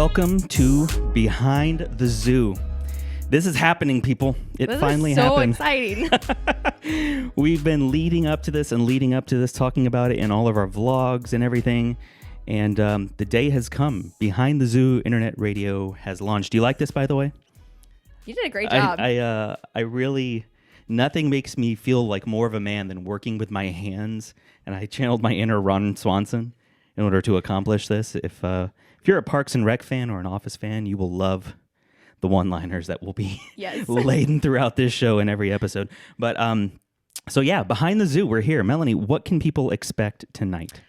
Welcome to Behind the Zoo. This is happening, people. This finally happened. This is so exciting. We've been leading up to this, talking about it in all of our vlogs and everything. And the day has come. Behind the Zoo Internet Radio has launched. Do you like this, by the way? You did a great job. I really, nothing makes me feel like more of a man than working with my hands. And I channeled my inner Ron Swanson in order to accomplish this. If you're a Parks and Rec fan or an Office fan, you will love the one-liners that will be laden throughout this show and every episode. But so yeah, Behind the Zoo, we're here. Melanie, what can people expect tonight?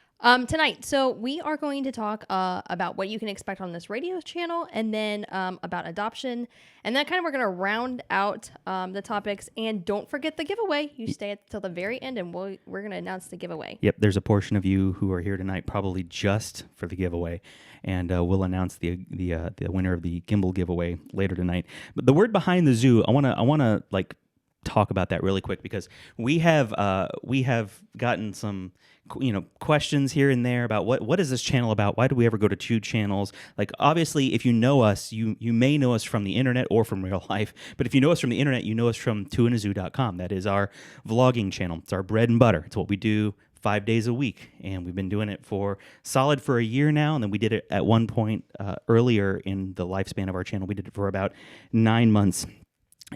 So we are going to talk about what you can expect on this radio channel, and then about adoption, and then we're going to round out the topics. And don't forget the giveaway. You stay until the very end, and we're going to announce the giveaway. Yep, there's a portion of you who are here tonight probably just for the giveaway, and we'll announce the winner of the gimbal giveaway later tonight. But the word Behind the Zoo, I wanna talk about that really quick, because we have gotten some questions here and there about what is this channel about? Why do we ever go to two channels? Like, obviously, if you know us, you may know us from the internet or from real life. But if you know us from the internet, you know us from twoinazoo.com. That is our vlogging channel. It's our bread and butter. It's what we do 5 days a week, and we've been doing it for a year now. And then we did it at one point earlier in the lifespan of our channel. We did it for about 9 months.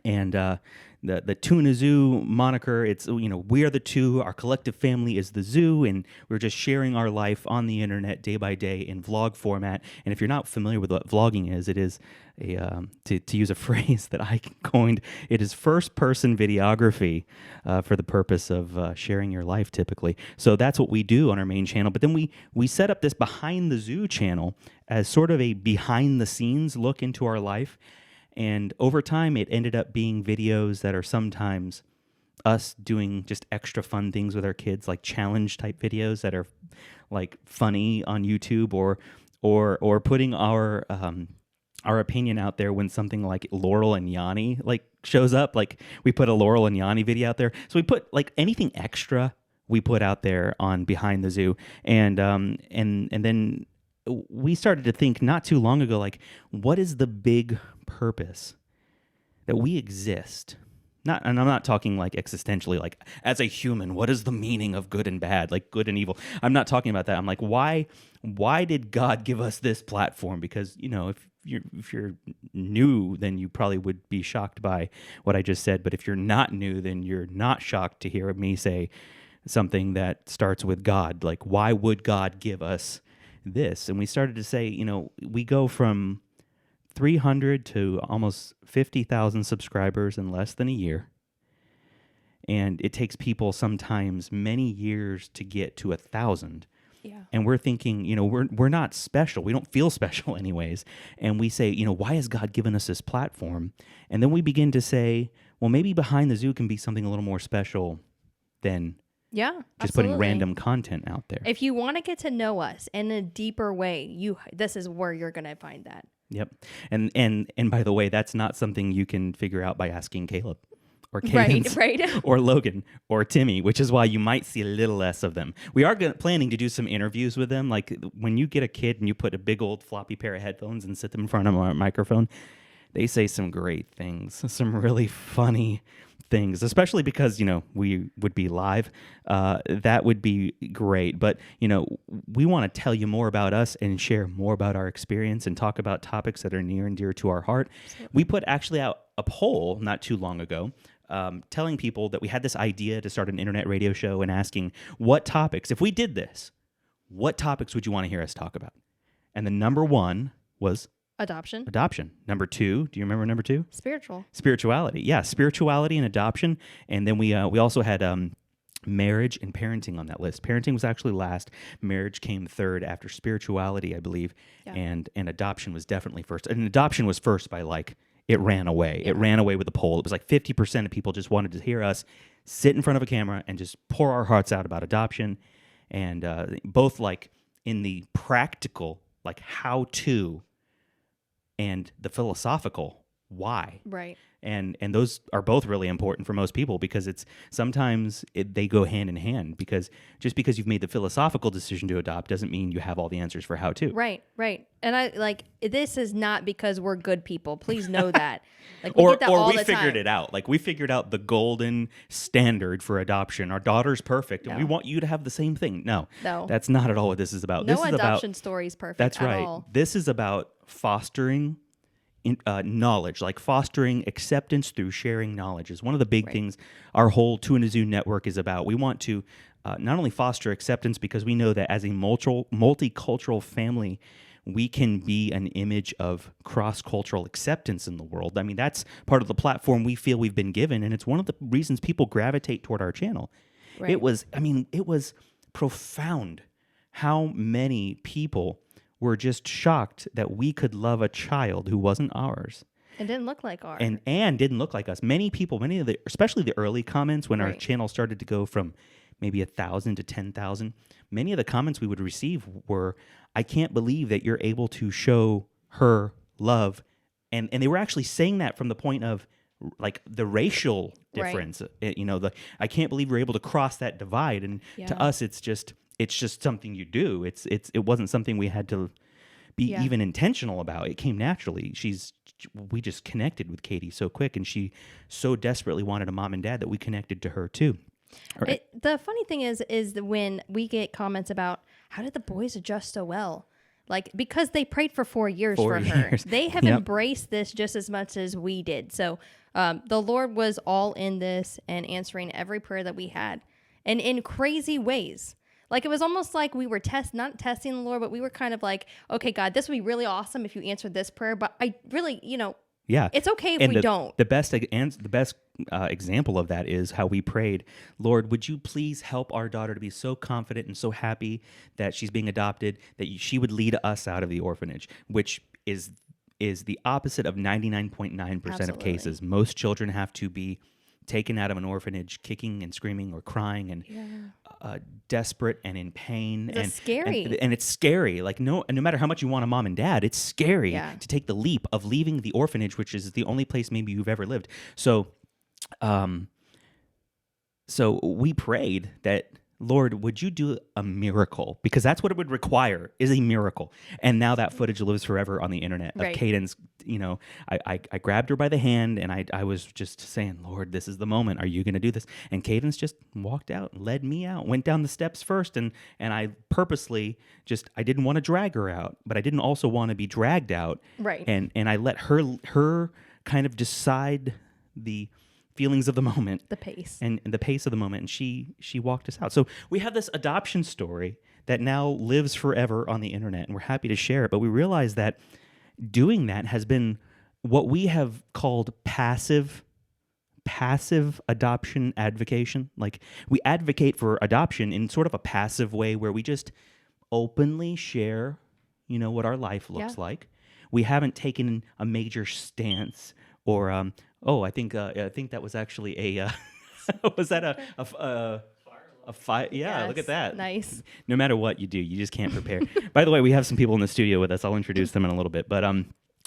And the Two in a Zoo moniker, it's, we are the two, our collective family is the zoo, and we're just sharing our life on the internet day by day in vlog format. And if you're not familiar with what vlogging is, it is to use a phrase that I coined, it is first-person videography for the purpose of sharing your life, typically. So that's what we do on our main channel. But then we set up this Behind the Zoo channel as sort of a behind-the-scenes look into our life. And over time, it ended up being videos that are sometimes us doing just extra fun things with our kids, like challenge-type videos that are like funny on YouTube, or putting our opinion out there when something like Laurel and Yanni shows up. Like, we put a Laurel and Yanni video out there, so we put anything extra we put out there on Behind the Zoo, and then we started to think not too long ago, what is the big purpose that we exist? And I'm not talking existentially, as a human, what is the meaning of good and bad, good and evil? I'm not talking about that. I'm like, why did God give us this platform? Because, if you're new, then you probably would be shocked by what I just said. But if you're not new, then you're not shocked to hear me say something that starts with God. Like, why would God give us this? And we started to say, we go from 300 to almost 50,000 subscribers in less than a year. And it takes people sometimes many years to get to 1,000. Yeah. And we're thinking, we're not special. We don't feel special anyways. And we say, why has God given us this platform? And then we begin to say, well, maybe Behind the Zoo can be something a little more special than just putting random content out there. If you want to get to know us in a deeper way, this is where you're going to find that. Yep. And by the way, that's not something you can figure out by asking Caleb or Cadence right. or Logan or Timmy, which is why you might see a little less of them. We are planning to do some interviews with them. Like, when you get a kid and you put a big old floppy pair of headphones and sit them in front of a microphone, they say some great things, some really funny things, especially because, we would be live. That would be great. But, we want to tell you more about us and share more about our experience and talk about topics that are near and dear to our heart. Absolutely. We put actually out a poll not too long ago, telling people that we had this idea to start an internet radio show and asking what topics, if we did this, what topics would you want to hear us talk about? And the number one was Adoption. Number two, do you remember number two? Spirituality. Yeah, spirituality and adoption. And then we also had marriage and parenting on that list. Parenting was actually last. Marriage came third after spirituality, I believe. Yeah. And adoption was definitely first. And adoption was first by it ran away. Yeah. It ran away with the poll. It was 50% of people just wanted to hear us sit in front of a camera and just pour our hearts out about adoption. And both in the practical, how to, and the philosophical why. Right. And those are both really important for most people, because they go hand in hand, because just because you've made the philosophical decision to adopt doesn't mean you have all the answers for how to. Right. And I like, this is not because we're good people. Please know that. Like, Or get that all we the figured time. it out. Like, we figured out the golden standard for adoption. Our daughter's perfect, and we want you to have the same thing. No, that's not at all what this is about. No this is adoption about, story is perfect. That's at right. all. This is about fostering knowledge, like fostering acceptance through sharing knowledge is one of the big things our whole Two in a Zoo network is about. We want to not only foster acceptance, because we know that as a multicultural family, we can be an image of cross-cultural acceptance in the world. I mean, that's part of the platform we feel we've been given, and it's one of the reasons people gravitate toward our channel. Right. It was profound how many people were just shocked that we could love a child who wasn't ours. It didn't look like ours. And didn't look like us. Many people, especially the early comments when our channel started to go from maybe 1,000 to 10,000, many of the comments we would receive were, I can't believe that you're able to show her love. And they were actually saying that from the point of like the racial difference. I can't believe we're able to cross that divide. And to us, it's just something you do. It wasn't something we had to be even intentional about. It came naturally. We just connected with Katie so quick, and she so desperately wanted a mom and dad that we connected to her too. Right. The funny thing is when we get comments about, how did the boys adjust so well? Like, because they prayed for 4 years for her. They have embraced this just as much as we did. So the Lord was all in this and answering every prayer that we had, and in crazy ways. Like, it was almost like we were not testing the Lord, but we were kind of like, okay, God, this would be really awesome if you answered this prayer. But I really, it's okay if we don't. The best example of that is how we prayed, Lord, would you please help our daughter to be so confident and so happy that she's being adopted, that she would lead us out of the orphanage, which is the opposite of 99.9% of cases. Most children have to be taken out of an orphanage kicking and screaming or crying and desperate and in pain. It's scary. And it's scary. Like, no matter how much you want a mom and dad, it's scary to take the leap of leaving the orphanage, which is the only place maybe you've ever lived. So we prayed that, Lord, would you do a miracle? Because that's what it would require, is a miracle. And now that footage lives forever on the internet of Caden's, I grabbed her by the hand, and I was just saying, Lord, this is the moment. Are you going to do this? And Caden's just walked out, led me out, went down the steps first. And I purposely I didn't want to drag her out, but I didn't also want to be dragged out. Right. And I let her kind of decide the feelings of the moment, the pace and the pace of the moment, and she walked us out. So we have this adoption story that now lives forever on the internet, and we're happy to share it. But we realize that doing that has been what we have called passive adoption advocation. Like, we advocate for adoption in sort of a passive way, where we just openly share, what our life looks like. We haven't taken a major stance or I think that was actually a was that a fire? Yeah, yes, look at that. Nice. No matter what you do, you just can't prepare. By the way, we have some people in the studio with us. I'll introduce them in a little bit. But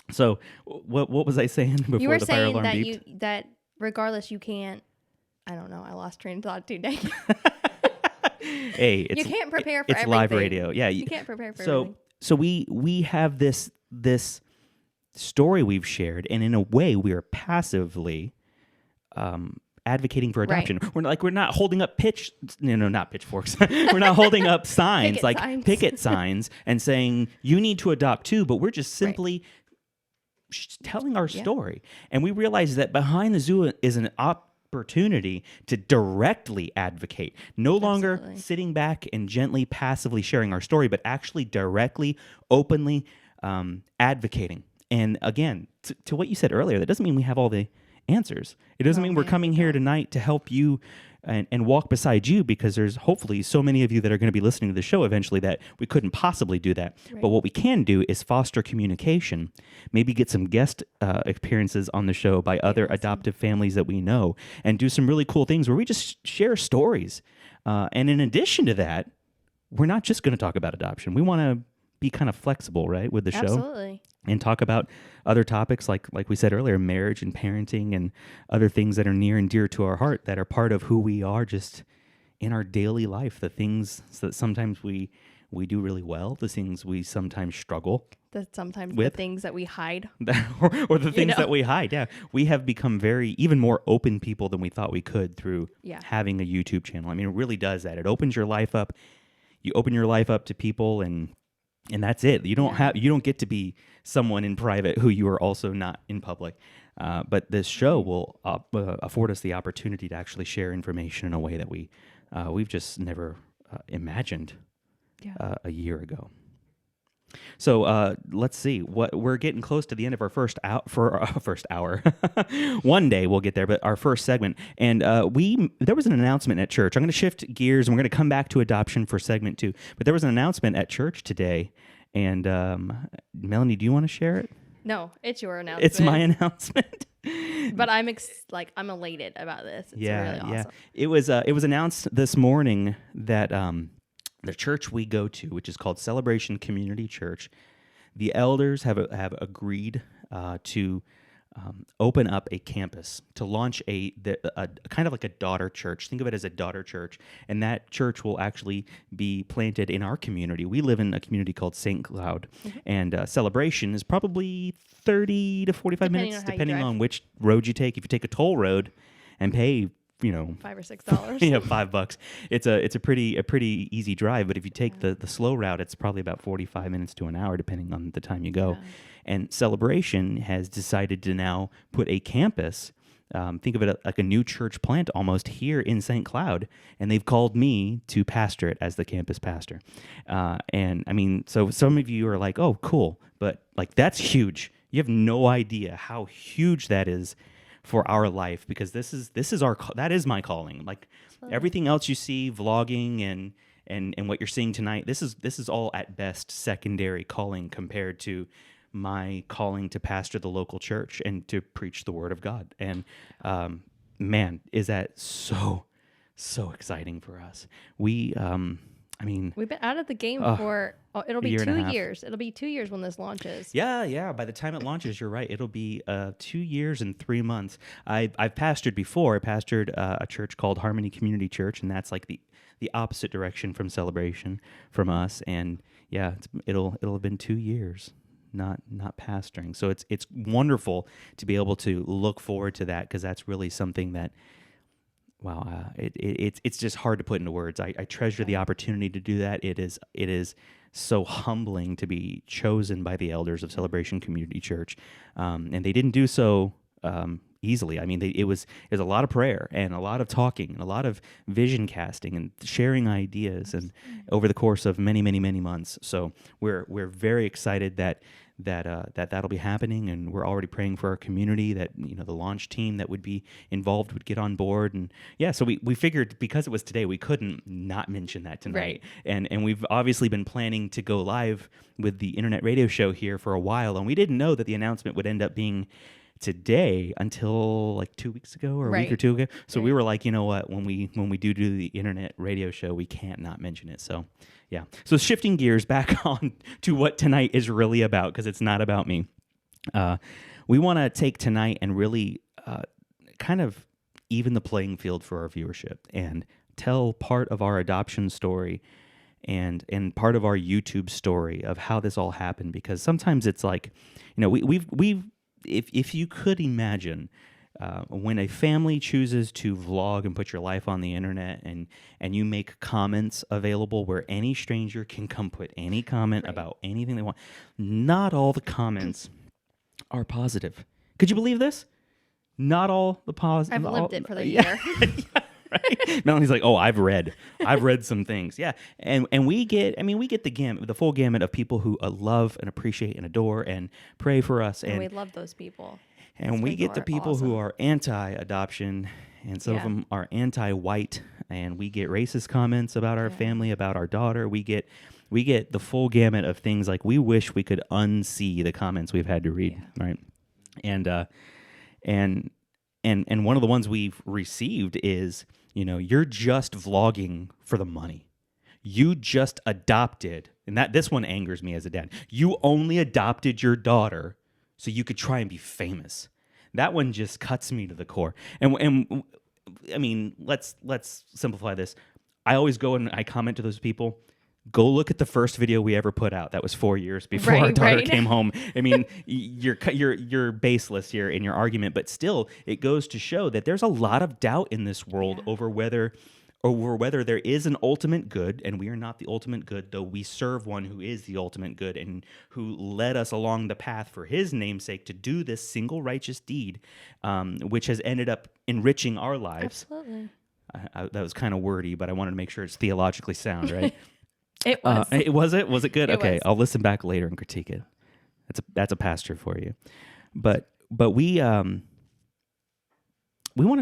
so what was I saying before you were the fire saying alarm that beeped? that regardless, you can't. I don't know. I lost train of thought today. Hey, you can't prepare for it's everything. Live radio. Yeah, you can't prepare for everything. So we have this story we've shared, and in a way we are passively advocating for adoption. Right. We're not holding up not pitchforks. We're not holding up signs picket signs and saying you need to adopt too, but we're just simply telling our story. And we realize that behind the zoo is an opportunity to directly advocate, no longer sitting back and gently passively sharing our story, but actually directly, openly advocating. And again, to what you said earlier, that doesn't mean we have all the answers. It doesn't mean we're coming here tonight to help you and walk beside you, because there's hopefully so many of you that are going to be listening to the show eventually that we couldn't possibly do that. Right. But what we can do is foster communication, maybe get some guest appearances on the show by other adoptive families that we know, and do some really cool things where we just share stories. And in addition to that, we're not just going to talk about adoption. We want to be kind of flexible, right, with the show Absolutely. and talk about other topics like we said earlier, marriage and parenting and other things that are near and dear to our heart that are part of who we are just in our daily life, the things that sometimes we do really well, the things we sometimes struggle That sometimes with. the things that we hide. or the things know? that we hide. Yeah. We have become even more open people than we thought we could through having a YouTube channel. I mean, it really does that. It opens your life up. You open your life up to people and that's it. You don't get to be someone in private who you are also not in public. But this show will afford us the opportunity to actually share information in a way that we've just never imagined a year ago. So let's see. We're getting close to the end of our first hour. One day we'll get there, but our first segment. And there was an announcement at church. I'm going to shift gears, and we're going to come back to adoption for segment 2. But there was an announcement at church today, and Melanie, do you want to share it? No, it's your announcement. It's my announcement. But I'm elated about this. It's really awesome. Yeah. It was announced this morning that the church we go to, which is called Celebration Community Church, the elders have agreed to open up a campus to launch a kind of like a daughter church. Think of it as a daughter church, and that church will actually be planted in our community. We live in a community called St. Cloud, and Celebration is probably 30 to 45 minutes, depending on which road you take. If you take a toll road and pay, $5 or $6, $5, it's a pretty easy drive. But if you take the slow route, it's probably about 45 minutes to an hour, depending on the time you go. Yeah. And Celebration has decided to now put a campus. Think of it like a new church plant almost here in St. Cloud, and they've called me to pastor it as the campus pastor. And I mean, so some of you are like, "Oh, cool," but like that's huge. You have no idea how huge that is for our life, because that is my calling. Like everything else you see, vlogging and what you're seeing tonight, this is all at best secondary calling compared to my calling to pastor the local church and to preach the word of God. And man, is that so exciting for us. We've been out of the game for it'll be 2 years. It'll be 2 years when this launches. Yeah. By the time it launches, you're right. It'll be 2 years and 3 months. I've pastored before. I pastored a church called Harmony Community Church, and that's like the opposite direction from Celebration from us. And yeah, it'll have been 2 years. Not pastoring. So it's wonderful to be able to look forward to that, because that's really something that, wow, it's just hard to put into words. I treasure the opportunity to do that. It is so humbling to be chosen by the elders of Celebration Community Church, and they didn't do so easily. I mean, it was a lot of prayer and a lot of talking and a lot of vision casting and sharing ideas, and over the course of many months. So we're very excited that'll be happening, and we're already praying for our community that the launch team that would be involved would get on board. And yeah, so we figured, because it was today, we couldn't not mention that tonight. Right. And we've obviously been planning to go live with the internet radio show here for a while, and we didn't know that the announcement would end up being today until like 2 weeks ago or a week or two ago. So we were like, you know what, when we do the internet radio show, we can't not mention it. So yeah. So shifting gears back on to what tonight is really about, because it's not about me. We want to take tonight and really kind of even the playing field for our viewership and tell part of our adoption story and part of our YouTube story of how this all happened, because sometimes it's like, we've if you could imagine when a family chooses to vlog and put your life on the internet, and you make comments available where any stranger can come put any comment about anything they want, not all the comments are positive. Could you believe this? Not all the positive. I've lived it for the year. Right? Melanie's like, oh, I've read some things. Yeah. And we get the full gamut of people who love and appreciate and adore and pray for us. And we love those people. And we get the people who are anti-adoption, and some of them are anti-white, and we get racist comments about our family, about our daughter. We get the full gamut of things. Like, we wish we could unsee the comments we've had to read, right? And one of the ones we've received is, you're just vlogging for the money. You just adopted, and this one angers me as a dad. You only adopted your daughter so you could try and be famous. That one just cuts me to the core. And I mean, let's simplify this. I always go and I comment to those people. Go look at the first video we ever put out. That was 4 years before our daughter came home. I mean, you're baseless here in your argument, but still, it goes to show that there's a lot of doubt in this world over whether there is an ultimate good, and we are not the ultimate good, though we serve one who is the ultimate good and who led us along the path for his namesake to do this single righteous deed, which has ended up enriching our lives. Absolutely. That was kind of wordy, but I wanted to make sure it's theologically sound, right? It was. Was it good? It Okay, was. I'll listen back later and critique it. That's a pastor for you. But we want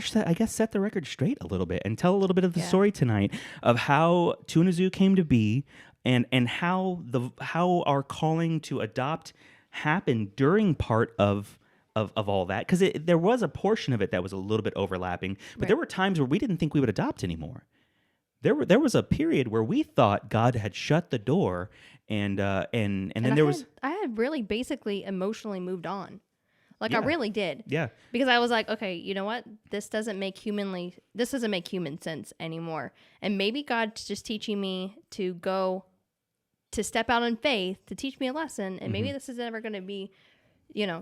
to set the record straight a little bit and tell a little bit of the story tonight of how Tuna Zoo came to be and how our calling to adopt happened during part of all that, because there was a portion of it that was a little bit overlapping, but there were times where we didn't think we would adopt anymore. There was a period where we thought God had shut the door, and then I had really basically emotionally moved on. Like I really did. Yeah. Because I was like, okay, you know what? This doesn't make human sense anymore. And maybe God's just teaching me to step out in faith to teach me a lesson, and maybe this is never going to be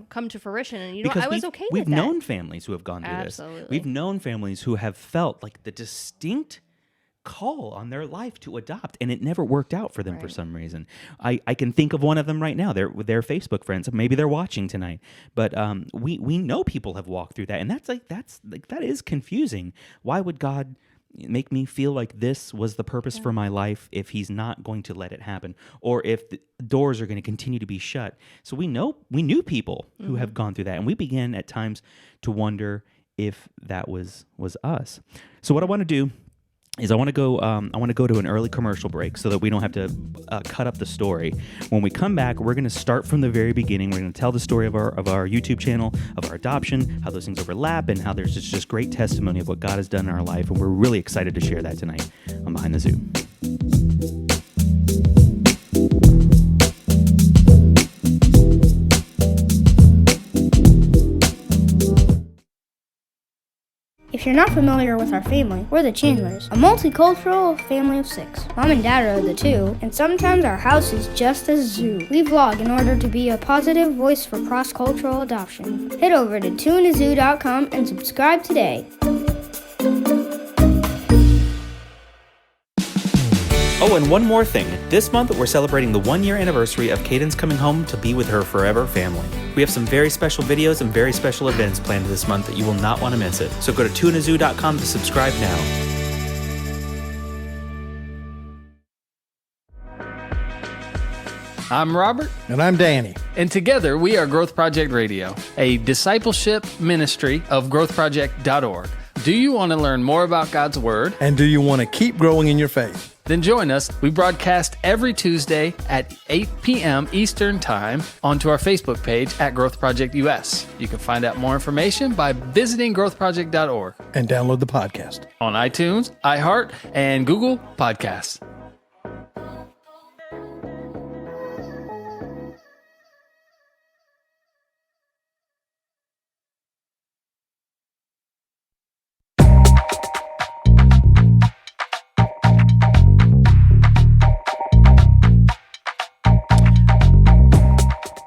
come to fruition. And I was okay with that. We've known families who have gone through this. Absolutely. We've known families who have felt like the distinct call on their life to adopt, and it never worked out for them for some reason. I can think of one of them right now. They're Facebook friends. Maybe they're watching tonight. But we know people have walked through that, and that is confusing. Why would God make me feel like this was the purpose for my life if he's not going to let it happen, or if the doors are going to continue to be shut? So we knew people who have gone through that, and we began at times to wonder if that was us. So what I want to do is I want to go to an early commercial break so that we don't have to cut up the story. When we come back, we're going to start from the very beginning. We're going to tell the story of our YouTube channel, of our adoption, how those things overlap, and how there's just great testimony of what God has done in our life, and we're really excited to share that tonight on Behind the Zoo. If you're not familiar with our family, we're the Chandlers, a multicultural family of 6. Mom and Dad are the 2, and sometimes our house is just a zoo. We vlog in order to be a positive voice for cross-cultural adoption. Head over to tunazoo.com and subscribe today. Oh, and one more thing. This month, we're celebrating the 1-year anniversary of Caden's coming home to be with her forever family. We have some very special videos and very special events planned this month that you will not want to miss it. So go to tunazoo.com to subscribe now. I'm Robert. And I'm Danny. And together we are Growth Project Radio, a discipleship ministry of growthproject.org. Do you want to learn more about God's Word? And do you want to keep growing in your faith? Then join us. We broadcast every Tuesday at 8 p.m. Eastern Time onto our Facebook page at Growth Project US. You can find out more information by visiting growthproject.org. And download the podcast On iTunes, iHeart, and Google Podcasts.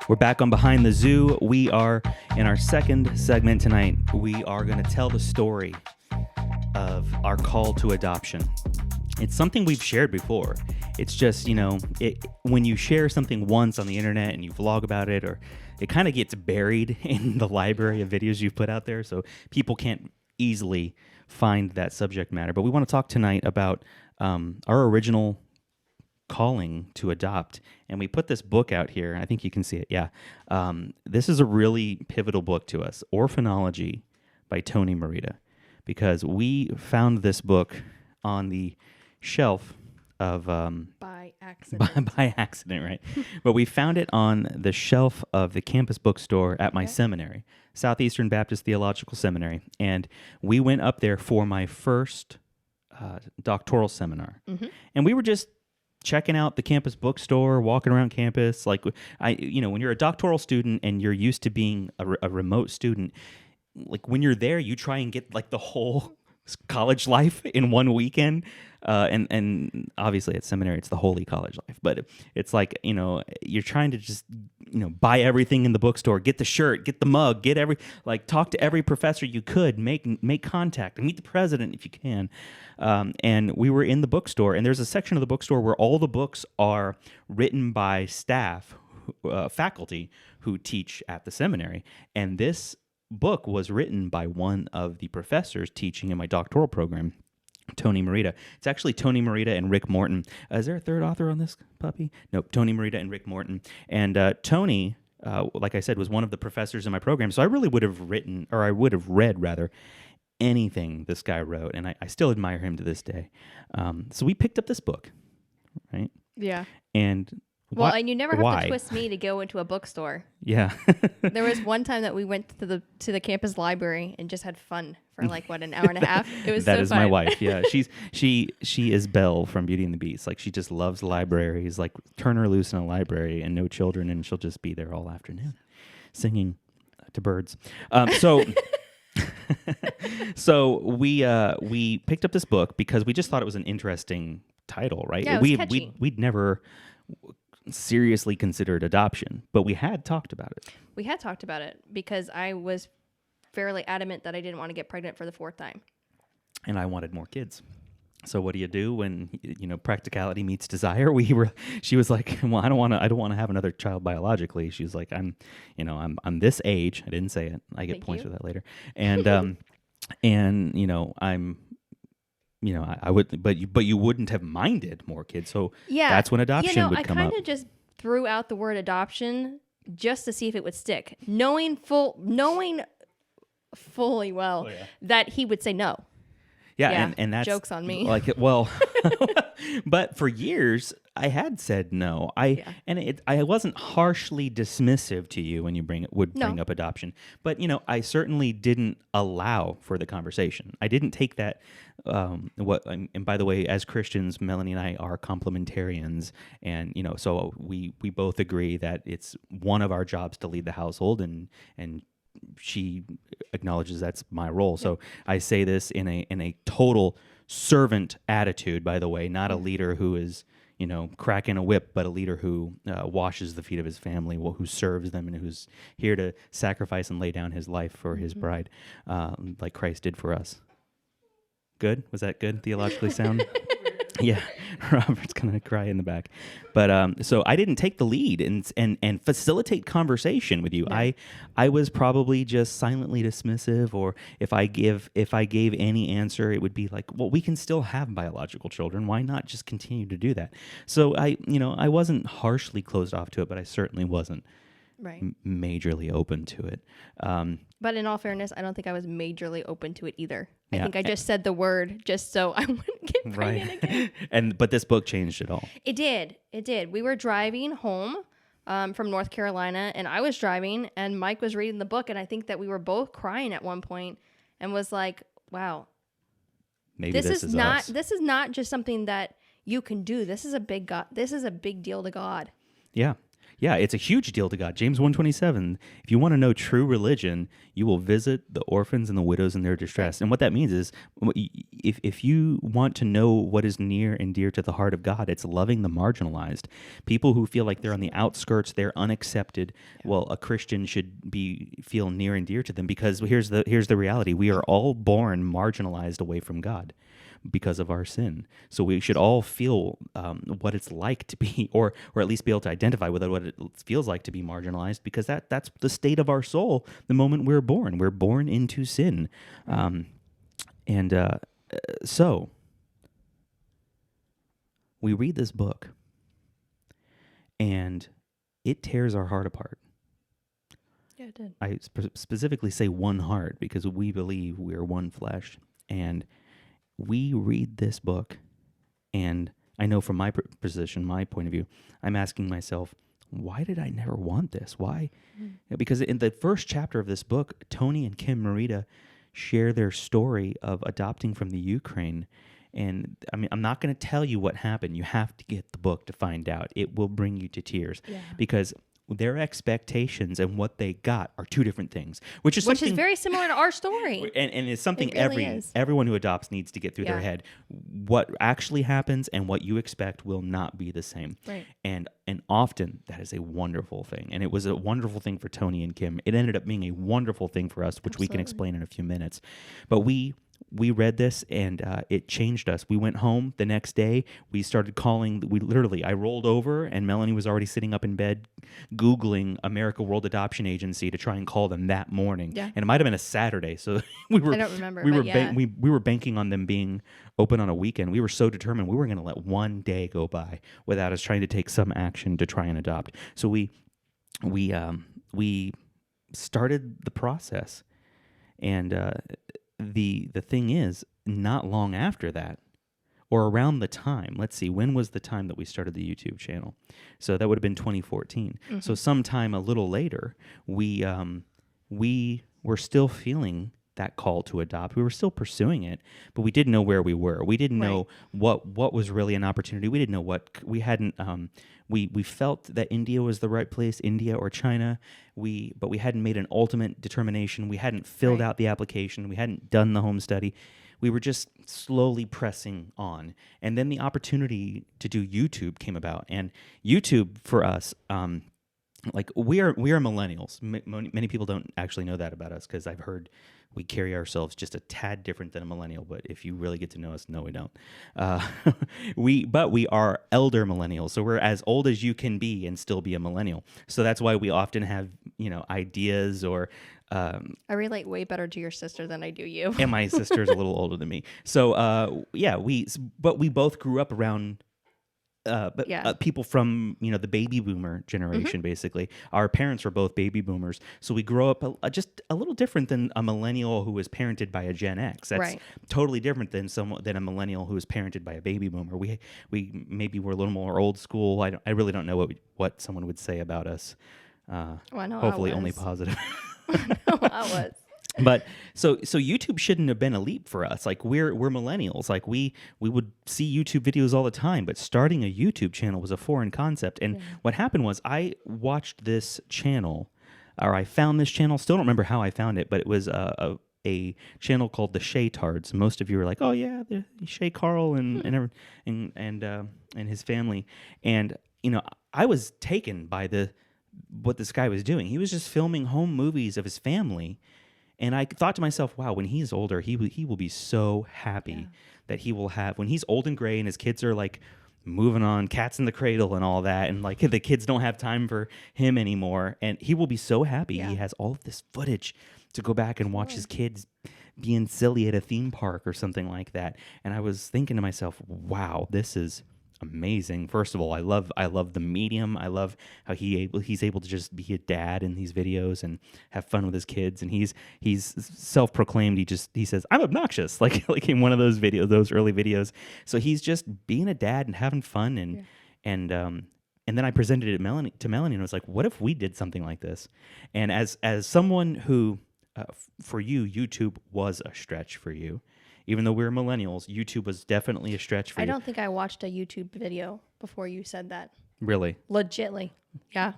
We're back on Behind the Zoo. We are in our second segment tonight. We are going to tell the story of our call to adoption. It's something we've shared before. It's just, when you share something once on the internet and you vlog about it, or it kind of gets buried in the library of videos you've put out there, so people can't easily find that subject matter. But we want to talk tonight about our original calling to adopt, and we put this book out here. I think you can see it. Yeah, this is a really pivotal book to us, Orphanology by Tony Merida, because we found this book on the shelf of By accident. by accident, right? But we found it on the shelf of the campus bookstore at my seminary, Southeastern Baptist Theological Seminary, and we went up there for my first doctoral seminar, and we were just checking out the campus bookstore, walking around campus. Like when you're a doctoral student and you're used to being a remote student, like when you're there, you try and get like the whole college life in one weekend. And obviously at seminary, it's the holy college life, but it's like, you're trying to just, buy everything in the bookstore, get the shirt, get the mug, talk to every professor you could, make contact and meet the president if you can. And we were in the bookstore, and there's a section of the bookstore where all the books are written by staff, faculty who teach at the seminary. And this book was written by one of the professors teaching in my doctoral program, Tony Morita. It's actually Tony Morita and Rick Morton. Is there a third author on this puppy? Nope, Tony Morita and Rick Morton. And Tony, like I said, was one of the professors in my program, so I really would have read anything this guy wrote, and I still admire him to this day. So we picked up this book, right? Yeah. And well, and you never have why? to twist me to go into a bookstore. Yeah. There was one time that we went to the campus library and just had fun for an hour and a half. It was That so is fun. my wife. Yeah, she is Belle from Beauty and the Beast. Like, she just loves libraries. Like, turn her loose in a library and no children, and she'll just be there all afternoon, singing to birds. So we picked up this book because we just thought it was an interesting title, right? Yeah, it was catchy. We'd never seriously considered adoption, but we had talked about it. We had talked about it because I was fairly adamant that I didn't want to get pregnant for the 4th time. And I wanted more kids. So what do you do when practicality meets desire? She was like, well, I don't want to have another child biologically. She's like, I'm this age. I didn't say it. I get Thank points you. for that later. And I would, but you wouldn't have minded more kids. So Yeah, that's when adoption would come I up. kind of just threw out the word adoption just to see if it would stick, knowing fully well that he would say no. Yeah, and that's joke's on me. Like, well, but for years I had said no. I wasn't harshly dismissive to you when you bring up adoption, but I certainly didn't allow for the conversation. I didn't take that. And by the way, as Christians, Melanie and I are complementarians, and so we both agree that it's one of our jobs to lead the household, and she acknowledges that's my role. So I say this in a total servant attitude, by the way, not a leader who is, cracking a whip, but a leader who washes the feet of his family, who serves them, and who's here to sacrifice and lay down his life for his bride, like Christ did for us. Good? Was that good? Theologically sound? Yeah, Robert's gonna cry in the back, but so I didn't take the lead and facilitate conversation with you. Yeah. I was probably just silently dismissive, or if I gave any answer, it would be like, well, we can still have biological children. Why not just continue to do that? So I wasn't harshly closed off to it, but I certainly wasn't Right. majorly open to it. But in all fairness, I don't think I was majorly open to it either. I Yeah. think I just said the word just so I wouldn't get pregnant again. But this book changed it all. It did. We were driving home from North Carolina, and I was driving, and Mike was reading the book, and I think that we were both crying at one point, and was like, "Wow, Maybe this is not us. this is not just something that you can do. This is a big God. This is a big deal to God." Yeah. Yeah, it's a huge deal to God. James 1:27, if you want to know true religion, you will visit the orphans and the widows in their distress. And what that means is, if you want to know what is near and dear to the heart of God, it's loving the marginalized. People who feel like they're on the outskirts, they're unaccepted. Well, a Christian should feel near and dear to them, because here's the reality. We are all born marginalized away from God because of our sin. So we should all feel what it's like to be, or at least be able to identify with what it feels like to be marginalized, because that's the state of our soul the moment we're born. We're born into sin. So we read this book, and it tears our heart apart. Yeah, it did. I specifically say one heart because we believe we are one flesh, and we read this book, and I know from my position, my point of view, I'm asking myself, why did I never want this? Why? Because in the first chapter of this book, Tony and Kim Morita share their story of adopting from the Ukraine, And I mean, I'm not going to tell you what happened. You have to get the book to find out. It will bring you to tears because their expectations and what they got are two different things, which is very similar to our story. and it's something It really is. everyone who adopts needs to get through their Yeah. head. What actually happens and what you expect will not be the same. Right. And often that is a wonderful thing. And it was a wonderful thing for Tony and Kim. It ended up being a wonderful thing for us, which we can explain in a few minutes. But we read this and it changed us. We went home the next day. We started calling. I rolled over and Melanie was already sitting up in bed Googling America World Adoption Agency to try and call them that morning. Yeah. And it might have been a Saturday. So we were, I don't remember, we but were, yeah. we were banking on them being open on a weekend. We were so determined we were going to let one day go by without us trying to take some action to try and adopt. So we started the process. And the thing is, not long after that, or around the time, let's see, when was the time that we started the YouTube channel? So that would have been 2014. So sometime a little later, we were still feeling that call to adopt. We were still pursuing it, but we didn't know where we were. We didn't know what was really an opportunity. We didn't know what we hadn't. We felt that India was the right place, India or China. But we hadn't made an ultimate determination. We hadn't filled out the application. We hadn't done the home study. We were just slowly pressing on. And then the opportunity to do YouTube came about. And YouTube for us, like we are millennials. Many people don't actually know that about us because I've heard we carry ourselves just a tad different than a millennial. But if you really get to know us, no, we don't. But we are elder millennials, so we're as old as you can be and still be a millennial. So that's why we often have ideas or. I relate way better to your sister than I do you. And my sister's a little older than me. So but we both grew up around. People from the baby boomer generation, basically. Our parents were both baby boomers, so we grow up just a little different than a millennial who was parented by a Gen X. That's totally different than a millennial who was parented by a baby boomer. We maybe were a little more old school. I really don't know what someone would say about us. Hopefully, only positive. I was. But so YouTube shouldn't have been a leap for us. Like we're millennials. Like we would see YouTube videos all the time, but starting a YouTube channel was a foreign concept. And what happened was I watched this channel, or I found this channel. Still don't remember how I found it, but it was a channel called the Shay Tards. Most of you are like, oh yeah, the Shay Carl and his family. And I was taken by what this guy was doing. He was just filming home movies of his family. And I thought to myself, wow, when he's older, he will be so happy that he will have, when he's old and gray and his kids are like moving on, cats in the cradle and all that, and like the kids don't have time for him anymore, and he will be so happy he has all of this footage to go back and watch his kids being silly at a theme park or something like that. And I was thinking to myself, wow, this is amazing. First of all, I love the medium. I love how he's able to just be a dad in these videos and have fun with his kids. And he's self-proclaimed. He says, I'm obnoxious, like in one of those videos, those early videos. So he's just being a dad and having fun. And then I presented it to Melanie and I was like, what if we did something like this? And as someone who, for you, YouTube was a stretch for you. Even though we're millennials, YouTube was definitely a stretch for you. I don't think I watched a YouTube video before you said that. Really? Legitly. Yeah.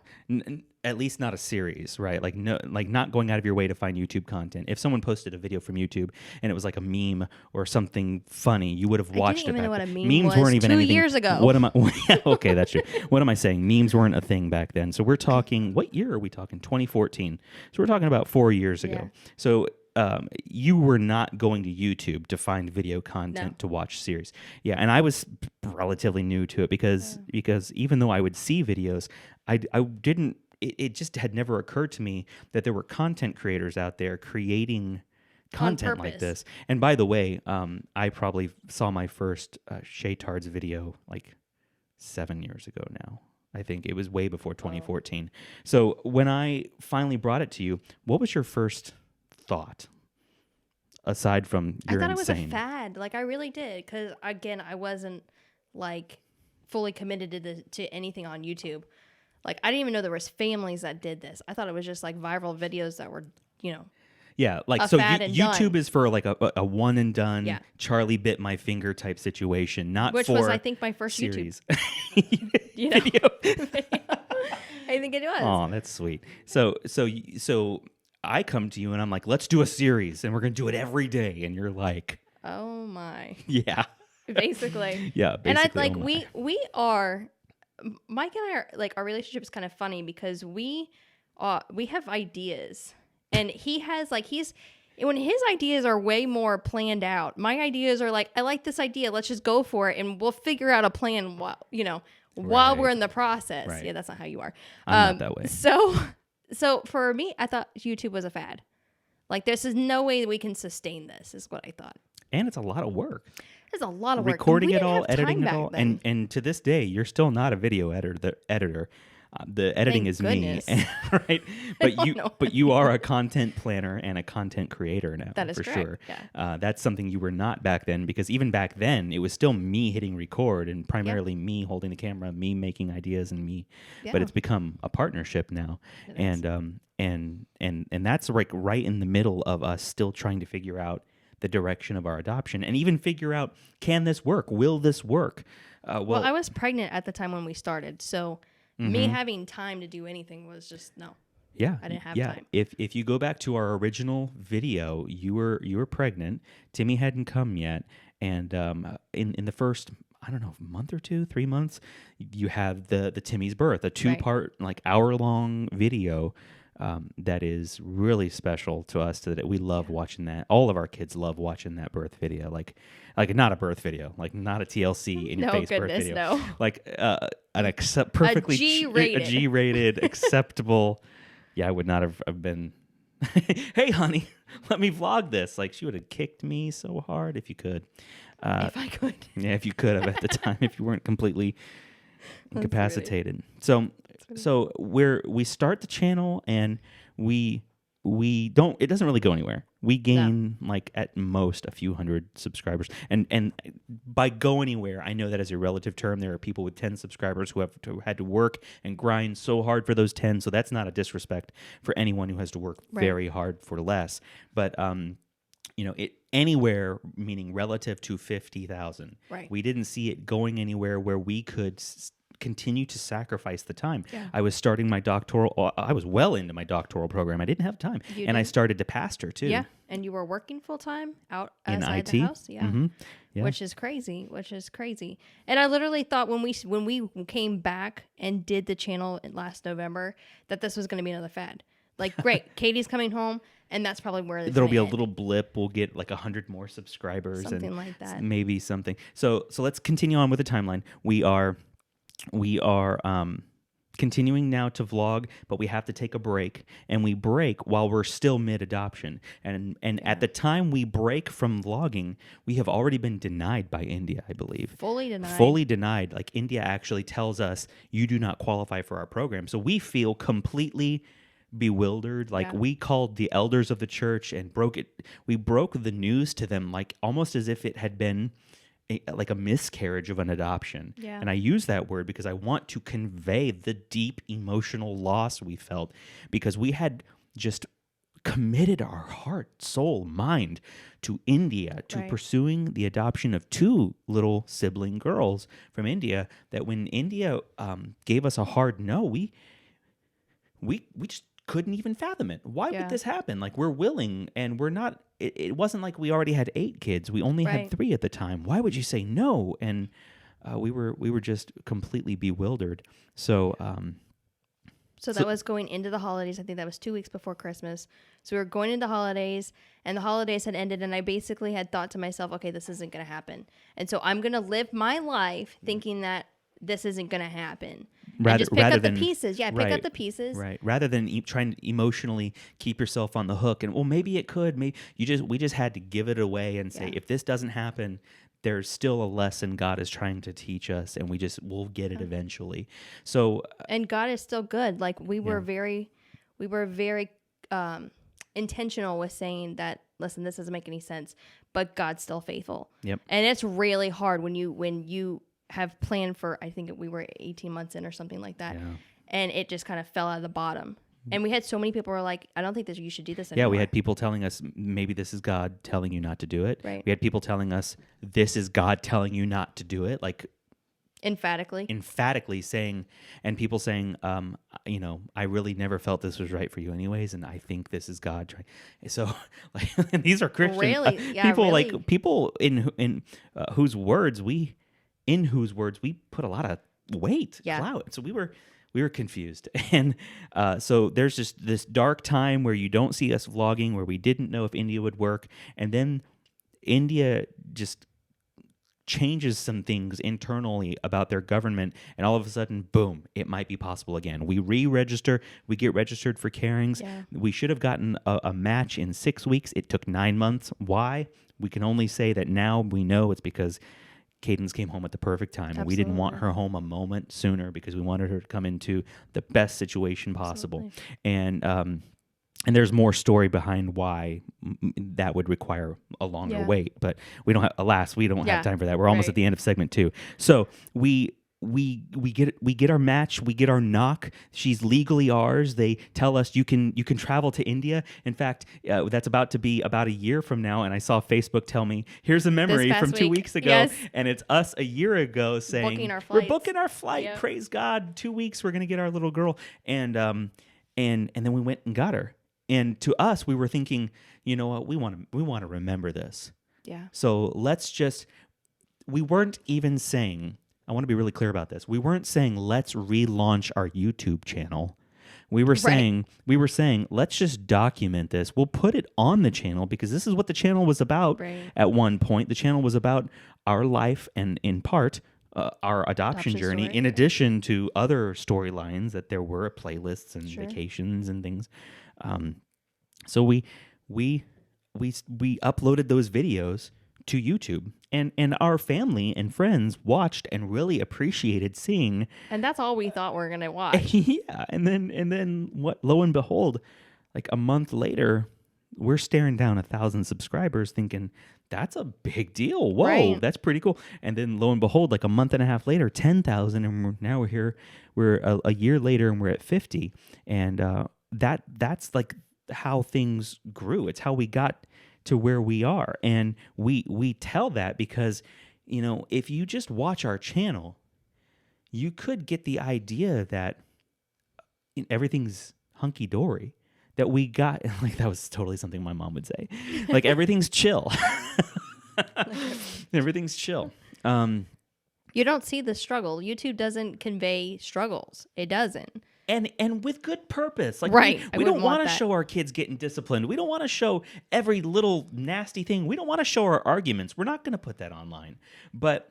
At least not a series, right? Like not going out of your way to find YouTube content. If someone posted a video from YouTube and it was like a meme or something funny, you would have watched it. I didn't even know what a meme Memes was weren't even 2 anything. years ago. What am I? Okay, that's true. What am I saying? Memes weren't a thing back then. So we're talking. What year are we talking? 2014. So we're talking about 4 years ago. Yeah. So. You were not going to YouTube to find video content to watch series. Yeah, and I was relatively new to it because even though I would see videos, I didn't. It just had never occurred to me that there were content creators out there creating content like this. And by the way, I probably saw my first Shay Tards video like 7 years ago now. I think it was way before 2014. So when I finally brought it to you, what was your first thought aside from you're insane? I thought it was a fad. Like I really did, because again, I wasn't like fully committed to anything on YouTube. Like I didn't even know there was families that did this. I thought it was just like viral videos that were, Yeah, like a so fad and YouTube done. is for like a one and done Yeah. Charlie bit my finger type situation, not Which for was, I think, my first series. You know? Video. I think it was. Oh, that's sweet. So I come to you and I'm like, let's do a series and we're gonna do it every day, and you're like, Oh my. yeah, Basically. yeah. And I Basically, like oh my. we are Mike and I are like, our relationship is kind of funny because we have ideas, and he has like when his ideas are way more planned out. My ideas are like, I like this idea, let's just go for it, and we'll figure out a plan while we're Right. in the process. Right. Yeah, that's not how you are. I'm not that way. So for me, I thought YouTube was a fad. Like, this is no way that we can sustain this, is what I thought. And it's a lot of work. It's a lot of work. Recording We it didn't all, have time editing it back all, then. and to this day, you're still not a video editor. The editing Thank is goodness. me, right? But you, know. but you are a content planner and a content creator now. That is for correct, sure. yeah. That's something you were not back then, because even back then, it was still me hitting record and primarily me holding the camera, me making ideas, and me. Yeah. But it's become a partnership now, It and that's like right in the middle of us still trying to figure out the direction of our adoption, and even figure out, can this work? Will this work? Well, I was pregnant at the time when we started, so me having time to do anything was just no. Yeah, I didn't have yeah. time. If you go back to our original video, you were pregnant. Timmy hadn't come yet, and in the first, I don't know, month or 2, 3 months, you have the Timmy's birth, a 2-part like hour-long video that is really special to us. That we love watching that. All of our kids love watching that birth video, like not a birth video, like not a TLC in your No, face birth goodness, video, no. like an perfectly G-rated. a G-rated acceptable. Yeah, I would not have been. Hey, honey, let me vlog this. Like, she would have kicked me so hard if you could. If I could. Yeah, if you could have at the time, if you weren't completely incapacitated. So we start the channel and we don't. It doesn't really go anywhere. We gain like at most a few hundred subscribers, and by go anywhere, I know that as a relative term. There are people with 10 subscribers who had to work and grind so hard for those 10. So that's not a disrespect for anyone who has to work very hard for less. But it anywhere, meaning relative to 50,000. Right. We didn't see it going anywhere where we could continue to sacrifice the time. Yeah. I was starting my doctoral. I was well into my doctoral program. I didn't have time, and I started to pastor too. Yeah, and you were working full time out In outside IT. the house. Yeah. Mm-hmm. Yeah. Which is crazy. And I literally thought when we came back and did the channel last November that this was going to be another fad. Like, great, Katie's coming home, and that's probably where There'll be a little blip. We'll get like 100 more subscribers, Something and like that. maybe something. So let's continue on with the timeline. We are continuing now to vlog, but we have to take a break, and we break while we're still mid-adoption. And at the time we break from vlogging, we have already been denied by India, I believe. Fully denied. Fully denied. Like, India actually tells us, you do not qualify for our program. So we feel completely bewildered. Like, we called the elders of the church and we broke the news to them, like almost as if it had been like a miscarriage of an adoption. Yeah. And I use that word because I want to convey the deep emotional loss we felt, because we had just committed our heart, soul, mind to India, to pursuing the adoption of 2 little sibling girls from India, that when India gave us a hard no, we just couldn't even fathom it. Why would this happen? Like, we're willing, and we're not. It wasn't like we already had 8 kids. We only had 3 at the time. Why would you say no? And we were just completely bewildered. So that was going into the holidays. I think that was 2 weeks before Christmas. So we were going into the holidays, and the holidays had ended, and I basically had thought to myself, okay, this isn't going to happen. And so I'm going to live my life thinking that this isn't going to happen. And just pick up the pieces. Yeah, pick up the pieces. Right. Rather than trying to emotionally keep yourself on the hook. And, well, maybe it could. Maybe we just had to give it away and say, if this doesn't happen, there's still a lesson God is trying to teach us, and we'll get it eventually. So, and God is still good. Like, we were very intentional with saying that, listen, this doesn't make any sense, but God's still faithful. Yep. And it's really hard when you have planned for, I think we were 18 months in or something like that. Yeah. And it just kind of fell out of the bottom. And we had so many people who were like, I don't think that you should do this Yeah, anymore. we had people telling us maybe this is God telling you not to do it. Right. We had people telling us this is God telling you not to do it, like emphatically saying, and people saying, I really never felt this was right for you anyways, and I think this is God trying. So, like, and these are Christian Really? Yeah, people, really. like people in whose words we put a lot of weight, Yeah. clout. So we were confused. And so there's just this dark time where you don't see us vlogging, where we didn't know if India would work. And then India just changes some things internally about their government. And all of a sudden, boom, it might be possible again. We re-register. We get registered for carings. Yeah. We should have gotten a match in 6 weeks. It took 9 months. Why? We can only say that now we know it's because Cadence came home at the perfect time. And we didn't want her home a moment sooner because we wanted her to come into the best situation possible. Absolutely. And there's more story behind why that would require a longer wait. But we don't have, alas, we don't have time for that. We're almost at the end of segment 2. So we get our match, we get our knock. She's legally ours. They tell us you can travel to India. In fact, that's about to be about a year from now. And I saw Facebook tell me, here's a memory from 2 weeks ago, yes. and it's us a year ago saying we're booking our flight. Yep. Praise God! 2 weeks, we're gonna get our little girl, and then we went and got her. And to us, we were thinking, you know what, we want to remember this. Yeah. So we weren't even saying. I want to be really clear about this. We weren't saying let's relaunch our YouTube channel. We were saying let's just document this. We'll put it on the channel because this is what the channel was about. Right. At one point, the channel was about our life and in part our adoption journey. Story. In addition to other storylines that there were playlists and Sure. vacations and things. So we uploaded those videos to YouTube, and our family and friends watched and really appreciated seeing. And that's all we thought we were gonna watch. Yeah, and then what? Lo and behold, like a month later, we're staring down 1,000 subscribers, thinking that's a big deal. Whoa, Right. that's pretty cool. And then lo and behold, like a month and a half later, 10,000, and now we're here. We're a year later, and we're at 50, and that's like how things grew. It's how we got to where we are. And we tell that because, if you just watch our channel, you could get the idea that everything's hunky-dory, that we got, like that was totally something my mom would say, like everything's chill. Everything's chill. You don't see the struggle. YouTube doesn't convey struggles. It doesn't. And with good purpose. Like Right. I we don't wouldn't want want to that. show our kids getting disciplined. We don't want to show every little nasty thing. We don't want to show our arguments. We're not going to put that online. But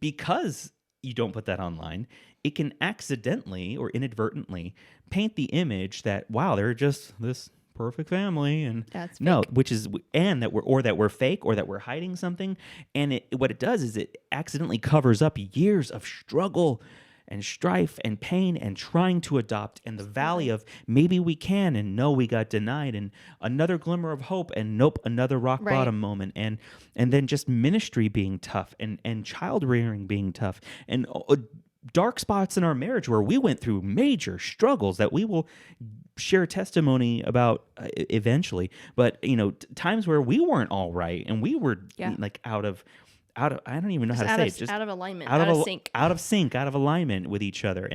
because you don't put that online, it can accidentally or inadvertently paint the image that, wow, they're just this perfect family, and That's no, fake. which is, and that we're fake, or that we're hiding something. And what it does is it accidentally covers up years of struggle and strife and pain and trying to adopt, and the valley of maybe we can, and no, we got denied, and another glimmer of hope, and nope, another rock Right. bottom moment, and then just ministry being tough, and child rearing being tough, and dark spots in our marriage where we went through major struggles that we will share testimony about eventually. But times where we weren't all right, and we were like out of I don't even know how to say it. Just out of alignment, out of sync. out of sync, out of alignment with each other,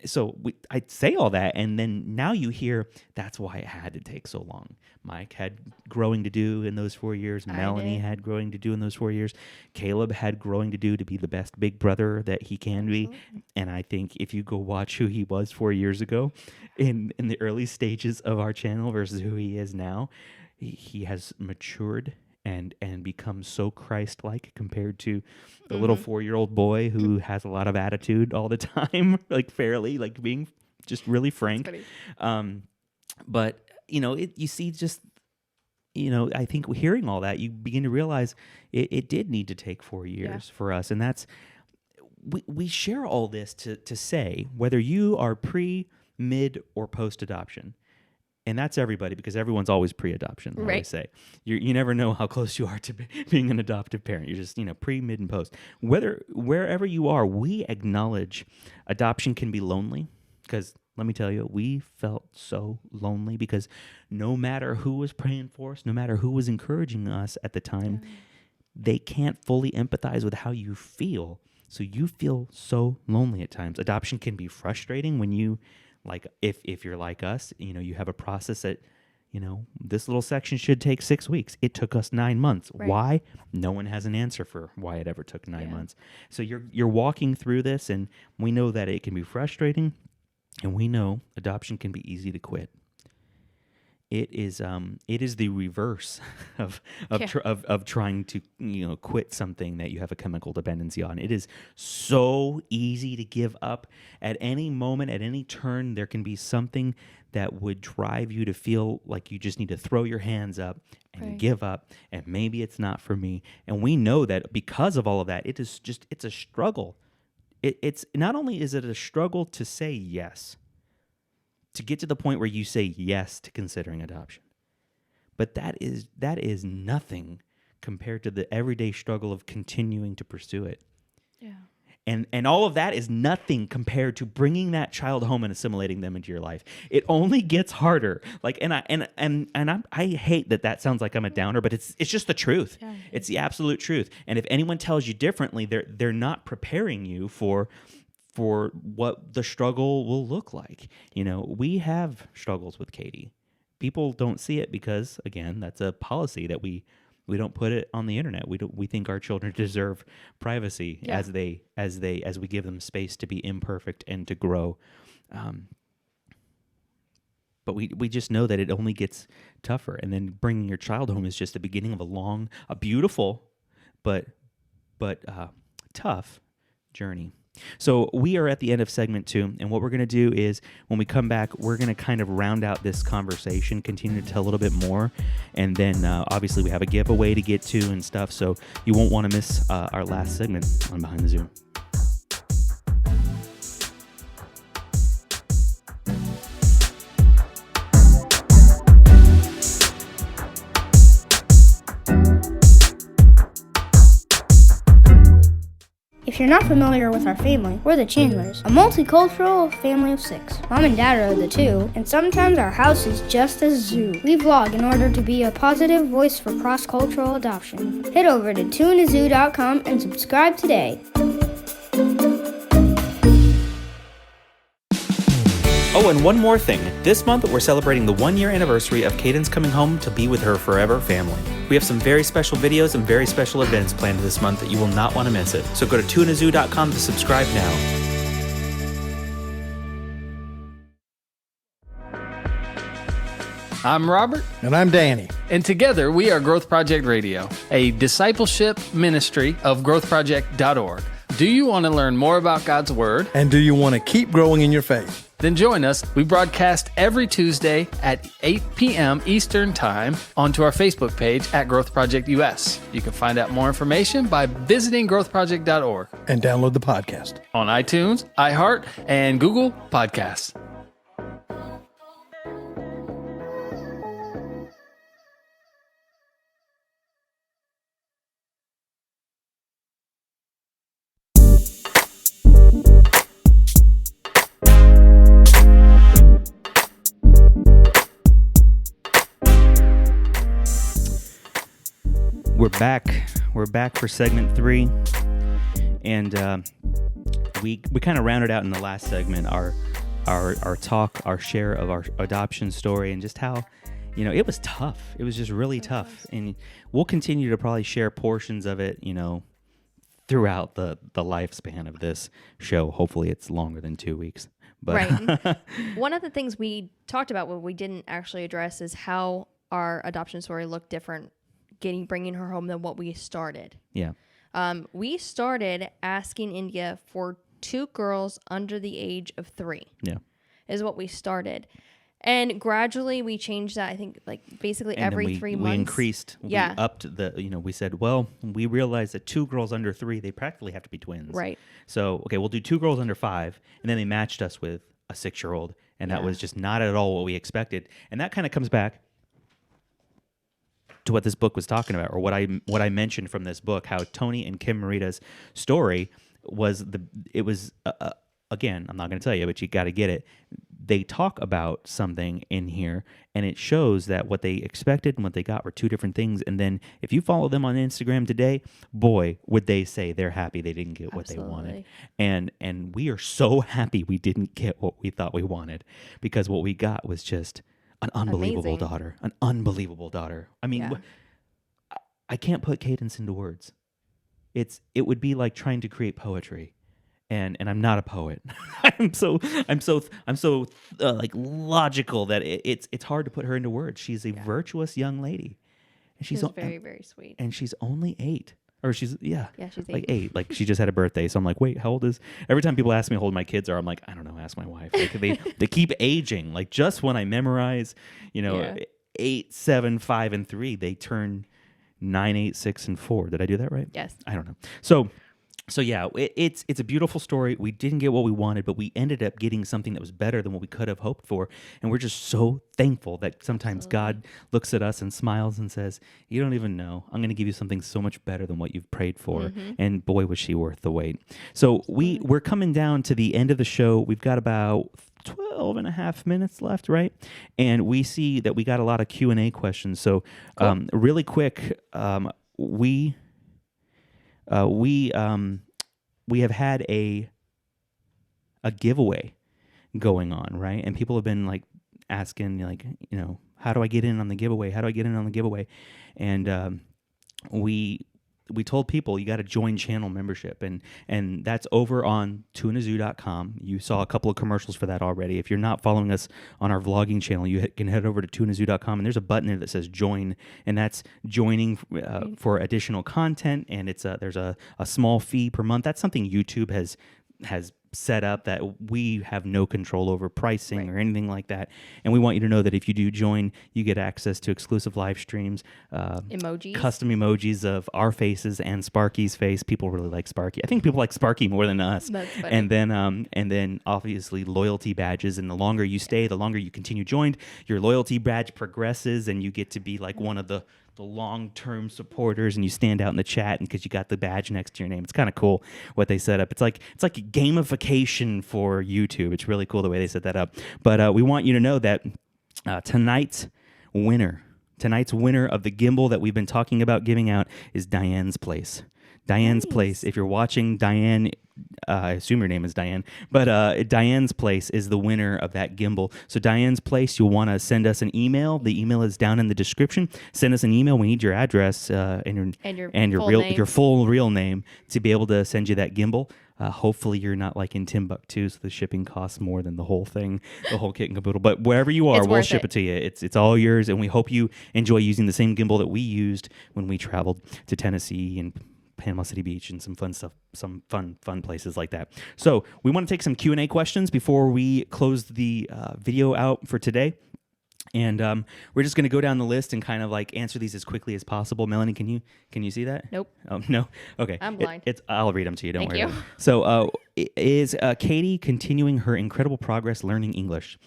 so I'd say all that, and then now you hear that's why it had to take so long. Mike had growing to do in those 4 years. Melanie had growing to do in those 4 years. Caleb had growing to do to be the best big brother that he can be. And I think if you go watch who he was 4 years ago in the early stages of our channel versus who he is now, he has matured and become so Christ-like compared to the little 4-year-old boy who has a lot of attitude all the time, like fairly, like being just really frank. But you see, just I think hearing all that, you begin to realize it did need to take 4 years for us, and that's we share all this to say whether you are pre, mid, or post adoption. And that's everybody, because everyone's always pre-adoption. I always say you never know how close you are to being an adoptive parent. You're just pre, mid, and post. Wherever you are, we acknowledge adoption can be lonely, because let me tell you, we felt so lonely because no matter who was praying for us, no matter who was encouraging us at the time, they can't fully empathize with how you feel. So you feel so lonely at times. Adoption can be frustrating when you, like, if you're like us, you have a process that, this little section should take 6 weeks. It took us 9 months. Right. Why? No one has an answer for why it ever took 9 months. So you're walking through this, and we know that it can be frustrating, and we know adoption can be easy to quit. It is the reverse of trying to quit something that you have a chemical dependency on. It is so easy to give up at any moment, at any turn. There can be something that would drive you to feel like you just need to throw your hands up and give up, and maybe it's not for me. And we know that because of all of that, it's a struggle. It's not only is it a struggle to say yes, to get to the point where you say yes to considering adoption. But that is nothing compared to the everyday struggle of continuing to pursue it. Yeah. And all of that is nothing compared to bringing that child home and assimilating them into your life. It only gets harder. Like, I hate that sounds like I'm a downer, but it's just the truth. Yeah. It's the absolute truth. And if anyone tells you differently, they're not preparing you for what the struggle will look like. We have struggles with Katie. People don't see it because, again, that's a policy that we don't put it on the internet. We think our children deserve privacy as we give them space to be imperfect and to grow. But we just know that it only gets tougher. And then bringing your child home is just the beginning of a beautiful, but tough journey. So we are at the end of segment 2, and what we're going to do is when we come back, we're going to kind of round out this conversation, continue to tell a little bit more, and then obviously we have a giveaway to get to and stuff, so you won't want to miss our last segment on Behind the Zoo. If you're not familiar with our family, we're the Chandlers, a multicultural family of 6. Mom and Dad are the 2, and sometimes our house is just a zoo. We vlog in order to be a positive voice for cross-cultural adoption. Head over to tuneazoo.com and subscribe today. Oh, and one more thing. This month, we're celebrating the 1-year anniversary of Caden's coming home to be with her forever family. We have some very special videos and very special events planned this month that you will not want to miss it. So go to tuneazoo.com to subscribe now. I'm Robert. And I'm Danny. And together we are Growth Project Radio, a discipleship ministry of growthproject.org. Do you want to learn more about God's Word? And do you want to keep growing in your faith? Then join us. We broadcast every Tuesday at 8 p.m. Eastern Time onto our Facebook page at Growth Project US. You can find out more information by visiting growthproject.org. And download the podcast on iTunes, iHeart, and Google Podcasts. We're back for segment 3, and we kind of rounded out in the last segment our talk, our share of our adoption story, and just how it was tough. It was just really tough, and we'll continue to probably share portions of it throughout the lifespan of this show. Hopefully, it's longer than 2 weeks. But right. One of the things we talked about, what we didn't actually address, is how our adoption story looked different bringing her home than what we started. Yeah. We started asking India for 2 girls under the age of 3. Yeah. Is what we started. And gradually we changed that, I think, like basically and every 3 months. We increased, we upped we said, well, we realized that 2 girls under 3, they practically have to be twins. Right. So, okay, we'll do 2 girls under 5, and then they matched us with a 6-year-old, and that was just not at all what we expected. And that kind of comes back to what this book was talking about, or what I mentioned from this book, how Tony and Kim Marita's story was again, I'm not going to tell you, but you got to get it. they talk about something in here, and it shows that what they expected and what they got were two different things. And then if you follow them on Instagram today, boy, would they say they're happy they didn't get what they wanted. And we are so happy we didn't get what we thought we wanted, because what we got was just an unbelievable daughter. An unbelievable daughter. I mean, I can't put cadence into words. It would be like trying to create poetry. And I'm not a poet. I'm so like logical that it's hard to put her into words. She's a virtuous young lady. And she's very, very sweet. And she's only 8. Or she's she's like 8. Like she just had a birthday. So I'm like, wait, how old is? Every time people ask me how old my kids are, I'm like, I don't know, ask my wife. Like they keep aging. Like just when I memorize, 8, 7, 5, and 3, they turn 9, 8, 6, and 4. Did I do that right? Yes. I don't know. So yeah, it's a beautiful story. We didn't get what we wanted, but we ended up getting something that was better than what we could have hoped for. And we're just so thankful that sometimes God looks at us and smiles and says, you don't even know. I'm going to give you something so much better than what you've prayed for. And boy, was she worth the wait. So we're coming down to the end of the show. We've got about 12 and a half minutes left, right? And we see that we got a lot of Q&A questions. So really quick, we have had a giveaway going on, right? And people have been like asking, like, how do I get in on the giveaway? How do I get in on the giveaway? And we told people you got to join channel membership, and that's over on tunazoo.com. You saw a couple of commercials for that already. If you're not following us on our vlogging channel, you can head over to tunazoo.com, and there's a button there that says join, and that's joining for additional content, and it's there's a small fee per month. That's something YouTube has set up that we have no control over pricing or anything like that. And we want you to know that if you do join, you get access to exclusive live streams, emojis, custom emojis of our faces and Sparky's face. People really like Sparky. I think people like Sparky more than us. That's funny. And then obviously loyalty badges. And the longer you stay, the longer you continue joined, your loyalty badge progresses, and you get to be like one of the long-term supporters, and you stand out in the chat, and because you got the badge next to your name. It's kind of cool what they set up. It's like gamification for YouTube. It's really cool the way they set that up. But we want you to know that tonight's winner of the gimbal that we've been talking about giving out is Diane's Place. Diane's Place. If you're watching, Diane, I assume your name is Diane, but Diane's Place is the winner of that gimbal. So Diane's Place, you'll want to send us an email. The email is down in the description. Send us an email. We need your address and your full real name to be able to send you that gimbal. Hopefully you're not like in Timbuktu, so the shipping costs more than the whole thing, the whole kit and caboodle. But wherever you are, we'll ship it to you. It's all yours, and we hope you enjoy using the same gimbal that we used when we traveled to Tennessee and Panama City Beach and some fun stuff, some fun places like that. So we want to take some Q&A questions before we close the video out for today. And we're just going to go down the list and kind of like answer these as quickly as possible. Melanie, can you see that? Nope. Oh, no? Okay. I'm blind. I'll read them to you. Don't worry. Thank you. So is Katie continuing her incredible progress learning English?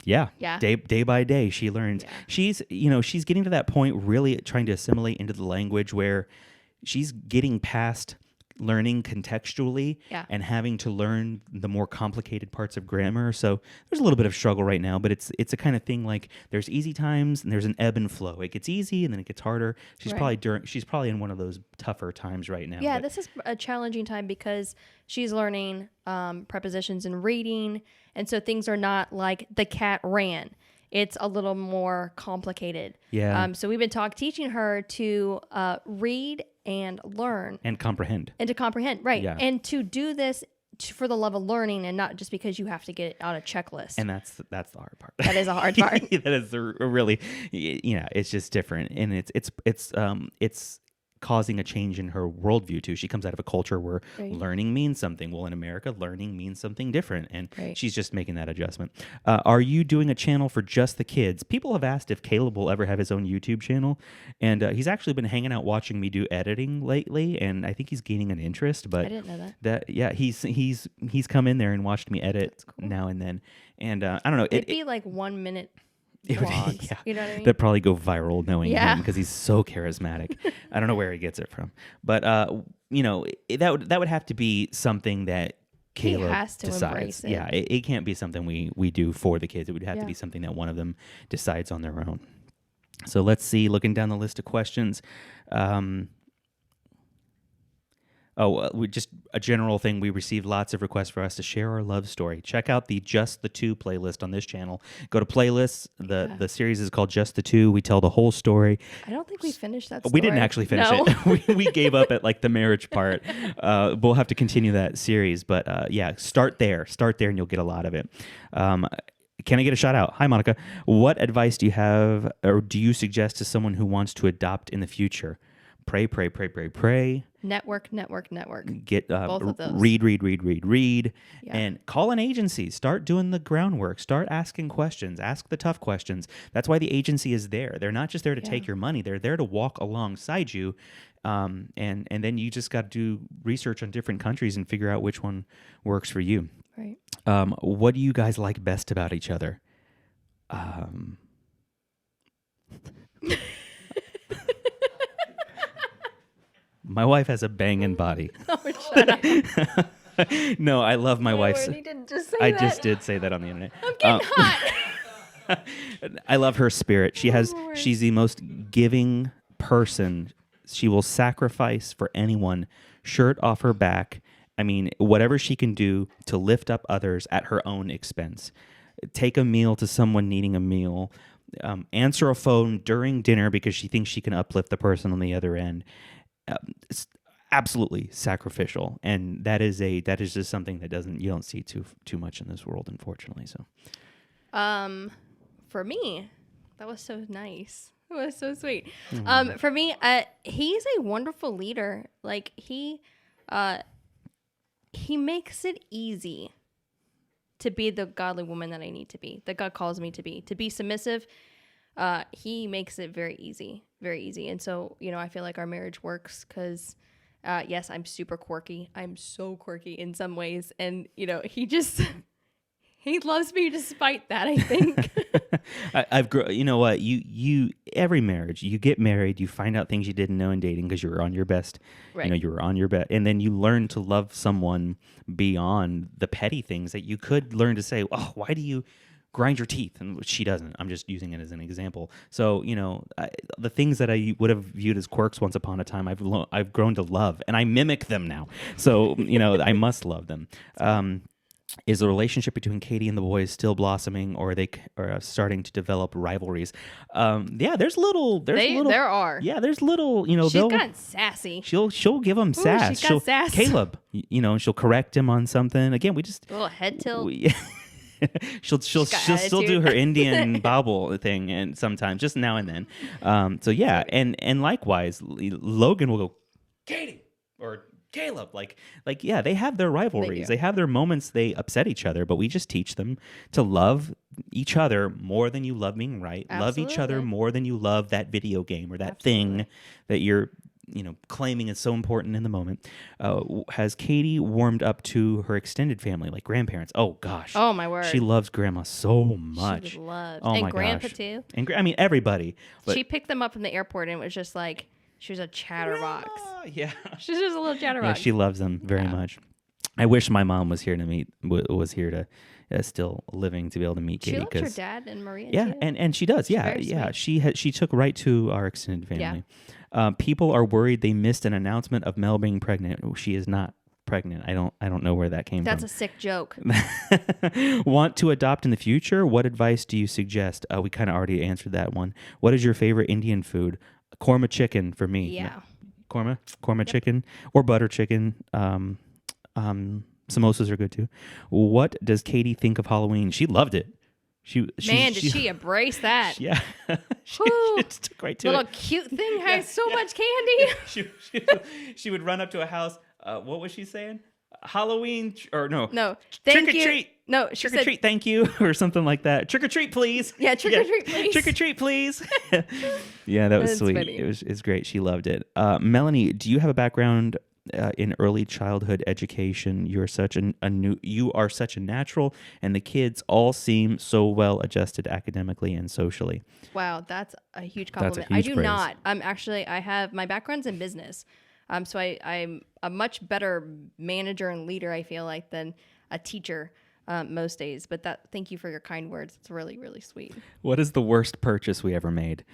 Yeah. Day by day, she learns. Yeah. She's getting to that point, really trying to assimilate into the language where she's getting past learning contextually and having to learn the more complicated parts of grammar. So there's a little bit of struggle right now, but it's a kind of thing like there's easy times and there's an ebb and flow. It gets easy and then it gets harder. She's probably in one of those tougher times right now. Yeah, this is a challenging time because she's learning prepositions and reading, and so things are not like the cat ran. It's a little more complicated. Yeah. So we've been teaching her to read and learn. And comprehend. Right. Yeah. And to do this for the love of learning and not just because you have to get on a checklist. And that's the hard part. That is a hard part. That is really, it's just different. And it's causing a change in her worldview too. She comes out of a culture where learning means something. Well, in America, learning means something different, and she's just making that adjustment. Are you doing a channel for just the kids? People have asked if Caleb will ever have his own YouTube channel, and he's actually been hanging out watching me do editing lately, and I think he's gaining an interest. But I didn't know that. He's come in there and watched me edit now and then, and I don't know. It'd be like 1 minute. Vlogs, yeah. You know what I mean? That'd probably go viral knowing him because he's so charismatic. I don't know where he gets it from, but that would have to be something that Caleb has to decides. embrace it. Yeah, it can't be something we do for the kids. It would have to Yeah. be something that one of them decides on their own. So let's see, looking down the list of questions. We just a general thing. We received lots of requests for us to share our love story. Check out the Just the Two playlist on this channel. Go to playlists. The series is called Just the Two. We tell the whole story. I don't think we finished that story. We didn't actually finish it. we gave up at like the marriage part. We'll have to continue that series. But start there. Start there and you'll get a lot of it. Can I get a shout out? Hi, Monica. What advice do you have or do you suggest to someone who wants to adopt in the future? Pray, pray, pray, pray, pray. Network. Get Both of those. read, Yeah. and call an agency. Start doing the groundwork. Start asking questions. Ask the tough questions. That's why the agency is there. They're not just there to take your money. They're there to walk alongside you, and then you just got to do research on different countries and figure out which one works for you. Right. What do you guys like best about each other? My wife has a banging body. Oh, shut up. No, I love my wife's. Lord, you didn't just say I that. just did say that on the internet. I'm getting hot. I love her spirit. She's the most giving person. She will sacrifice for anyone, shirt off her back. I mean, whatever she can do to lift up others at her own expense. Take a meal to someone needing a meal. Answer a phone during dinner because she thinks she can uplift the person on the other end. It's absolutely sacrificial, and that is just something that you don't see too much in this world, unfortunately. So, for me, that was so nice. It was so sweet. For me, he's a wonderful leader. Like he makes it easy to be the godly woman that I need to be, that God calls me to be submissive. He makes it very easy. And so, I feel like our marriage works because, yes, I'm super quirky. I'm so quirky in some ways. And, he loves me despite that, I think. I've grown. You know what? You every marriage, you get married, you find out things you didn't know in dating because you were on your best. Right. You were on your best, and then you learn to love someone beyond the petty things that you could learn to say. Oh, why do you grind your teeth? And she doesn't. I'm just using it as an example. So the things that I would have viewed as quirks once upon a time, I've grown to love, and I mimic them now. So I must love them. Is the relationship between Katie and the boys still blossoming, or are they starting to develop rivalries? There's little. There are. Yeah, there's little. She's got sassy. She'll give him sass. She's got sass. Caleb, she'll correct him on something. Again, we just A little head tilt. she'll still do her Indian bobble thing, and sometimes just now and then. And likewise, Logan will go, Katie or Caleb, they have their rivalries. They have their moments. They upset each other, but we just teach them to love each other more than you love being right. Absolutely. Love each other more than you love that video game or that thing that you're claiming is so important in the moment. Has Katie warmed up to her extended family, like grandparents? Oh gosh. Oh my word. She loves grandma so much. She loves. Oh and my grandpa gosh. too. And everybody. But She picked them up from the airport and it was just like she was a chatterbox. yeah. She's just a little chatterbox. Yeah, she loves them very much. I wish my mom was here to still living to be able to meet Katie. She loves her dad and Maria Yeah, too. and she does. Yeah, very yeah. sweet. She took right to our extended family. People are worried they missed an announcement of Mel being pregnant. She is not pregnant. I don't know where that came That's from. a sick joke. Want to adopt in the future? What advice do you suggest? We kind of already answered that one. What is your favorite Indian food? Korma chicken for me. Yeah. Korma chicken or butter chicken. Samosas are good too. What does Katie think of Halloween? She loved it. Did she embrace that? Yeah. she took right to Little it. cute thing has so much candy. she would run up to a house. What was she saying? Halloween or no? No. Trick Thank or you. treat. No, she Trick or said, treat, thank you, or something like that. Trick or treat, please. Yeah, trick or treat, please. Trick or treat, please. Yeah, that was That's sweet. funny. It's great. She loved it. Melanie, do you have a background in early childhood education? You are such a natural, and the kids all seem so well adjusted academically and socially. Wow, that's a huge That's a compliment. huge I do praise. not. I have my background's in business. So I'm a much better manager and leader, I feel like, than a teacher most days. But thank you for your kind words. It's really, really sweet. What is the worst purchase we ever made?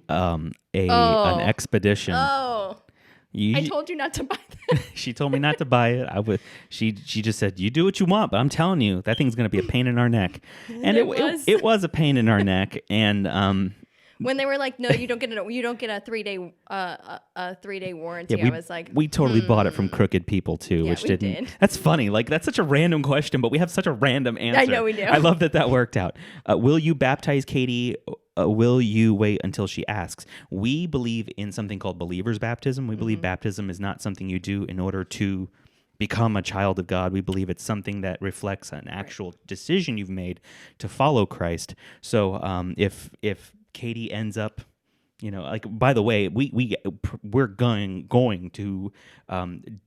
An Oh. expedition. Oh, You- I told you not to buy that. she told me not to buy it. She just said, "You do what you want," but I'm telling you, that thing's going to be a pain in our neck. And it was a pain in our neck. And When they were like, "No, you don't get a 3-day a 3-day warranty," yeah, I was like, we totally bought it from crooked people too, Yeah, which we didn't. did. That's funny. Like that's such a random question, but we have such a random answer. I know we do. I love that worked out. Will you baptize Katie? Will you wait until she asks? We believe in something called believer's baptism. We believe baptism is not something you do in order to become a child of God. We believe it's something that reflects an actual decision you've made to follow Christ. So if Katie ends up, like, by the way, we're going to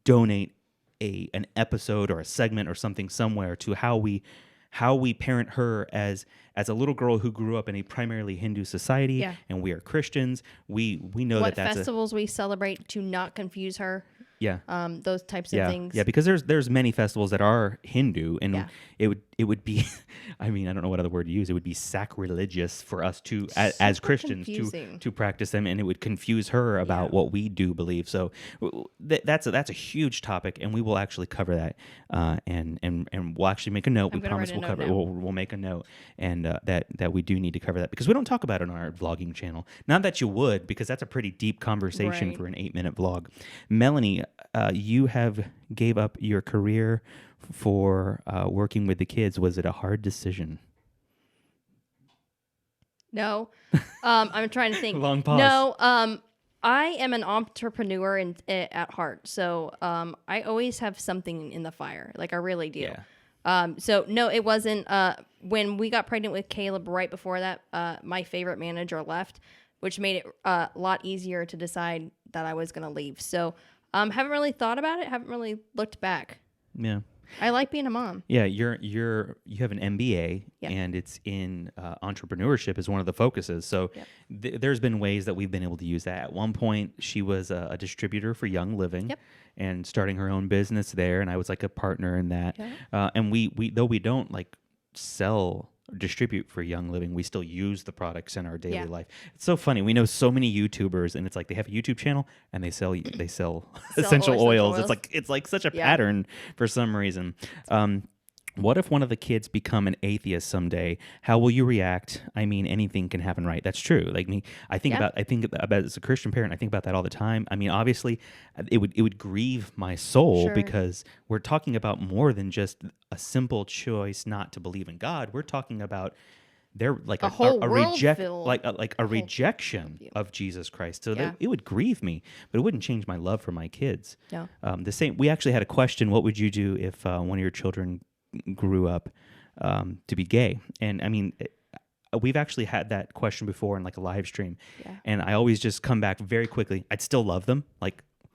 donate an episode or a segment or something somewhere to how we parent her as a little girl who grew up in a primarily Hindu society, Yeah. and we are Christians. We know what that's festivals we celebrate to not confuse her. yeah. Those types of things. Yeah, because there's many festivals that are Hindu, and Yeah. it would be, I mean, I don't know what other word to use. It would be sacrilegious for us to, as Super Christians, confusing. to practice them, and it would confuse her about what we do believe. So that's a huge topic, and we will actually cover that, and we'll actually make a note. I'm We gonna promise write a we'll note cover. now. We'll make a note, and that we do need to cover that because we don't talk about it on our vlogging channel. Not that you would, because that's a pretty deep conversation Right. for an 8-minute vlog. Melanie, you have gave up your career for working with the kids. Was it a hard decision? No. I'm trying to think. Long pause. No. I am an entrepreneur at heart. So I always have something in the fire. Like I really do. Yeah. So no, it wasn't. When we got pregnant with Caleb right before that, my favorite manager left, which made it a lot easier to decide that I was going to leave. So haven't really thought about it. Haven't really looked back. Yeah. I like being a mom. Yeah, you have an MBA, Yeah. and it's in entrepreneurship is one of the focuses. So there's been ways that we've been able to use that. At one point, she was a distributor for Young Living, Yep. and starting her own business there, and I was like a partner in that. Yeah. And we though we don't like sell or distribute for Young Living, we still use the products in our daily Yeah. life. It's so funny. We know so many YouTubers, and it's like they have a YouTube channel and they sell essential essential oils. oils. It's like such a Yeah. pattern for some reason. What if one of the kids become an atheist someday? How will you react? I mean, anything can happen, right? That's true. Like me, I think about as a Christian parent, I think about that all the time. I mean, obviously, it would grieve my soul Sure. because we're talking about more than just a simple choice not to believe in God. We're talking about they're like A whole a world reject filled- like a whole rejection view. of Jesus Christ. So Yeah. it would grieve me, but it wouldn't change my love for my kids. No. The same. We actually had a question: what would you do if one of your children grew up to be gay? And I mean, we've actually had that question before in like a live stream, Yeah. and I always just come back very quickly. I'd still love them,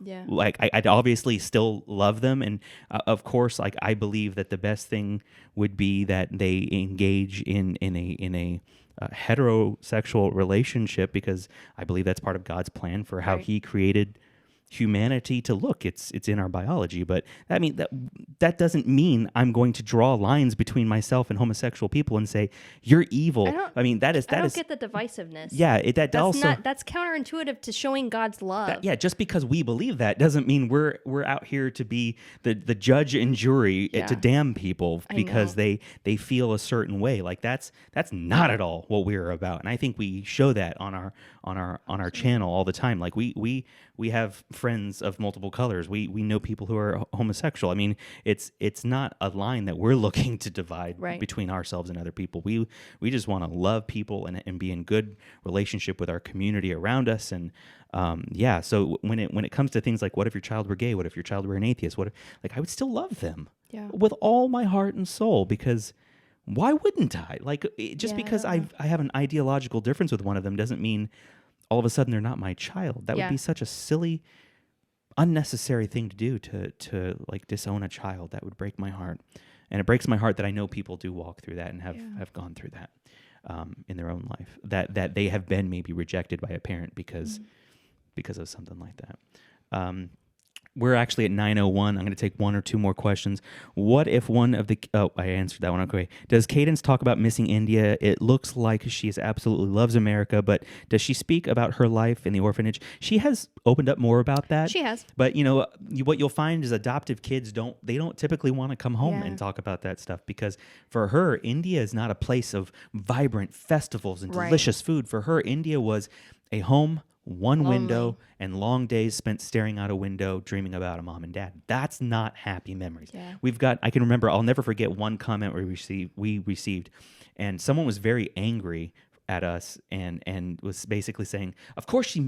Yeah. like I'd obviously still love them, and of course, like I believe that the best thing would be that they engage in a heterosexual relationship, because I believe that's part of God's plan for how Right. He created humanity to look. It's in our biology, but I mean that doesn't mean I'm going to draw lines between myself and homosexual people and say you're evil. I mean that is I don't get the divisiveness. yeah. That's also that's counterintuitive to showing God's love. yeah, just because we believe that doesn't mean we're out here to be the judge and jury Yeah. to damn people I because know. they feel a certain way. Like that's not at all what we're about. And I think we show that on our channel all the time. Like we have friends of multiple colors. We know people who are homosexual. I mean, it's not a line that we're looking to divide Right. between ourselves and other people. We just want to love people and be in good relationship with our community around us. And so when it comes to things like, what if your child were gay? What if your child were an atheist? I would still love them Yeah. with all my heart and soul, because why wouldn't I? Like just because Yeah. I have an ideological difference with one of them doesn't mean all of a sudden they're not my child. That would Yeah. be such a silly, unnecessary thing to do, to like disown a child. That would break my heart. And it breaks my heart that I know people do walk through that and have gone through that in their own life, that they have been maybe rejected by a parent because of something like that. We're actually at 9:01. I'm going to take one or two more questions. What if one of the... Oh, I answered that one. Okay. Does Cadence talk about missing India? It looks like she absolutely loves America, but does she speak about her life in the orphanage? She has opened up more about that. She has. But, what you'll find is adoptive kids don't typically want to come home and talk about that stuff, because for her, India is not a place of vibrant festivals and delicious food. For her, India was a home, one window, and long days spent staring out a window dreaming about a mom and dad. That's not happy memories. Yeah. I can remember, I'll never forget one comment we received, and someone was very angry at us and was basically saying, of course she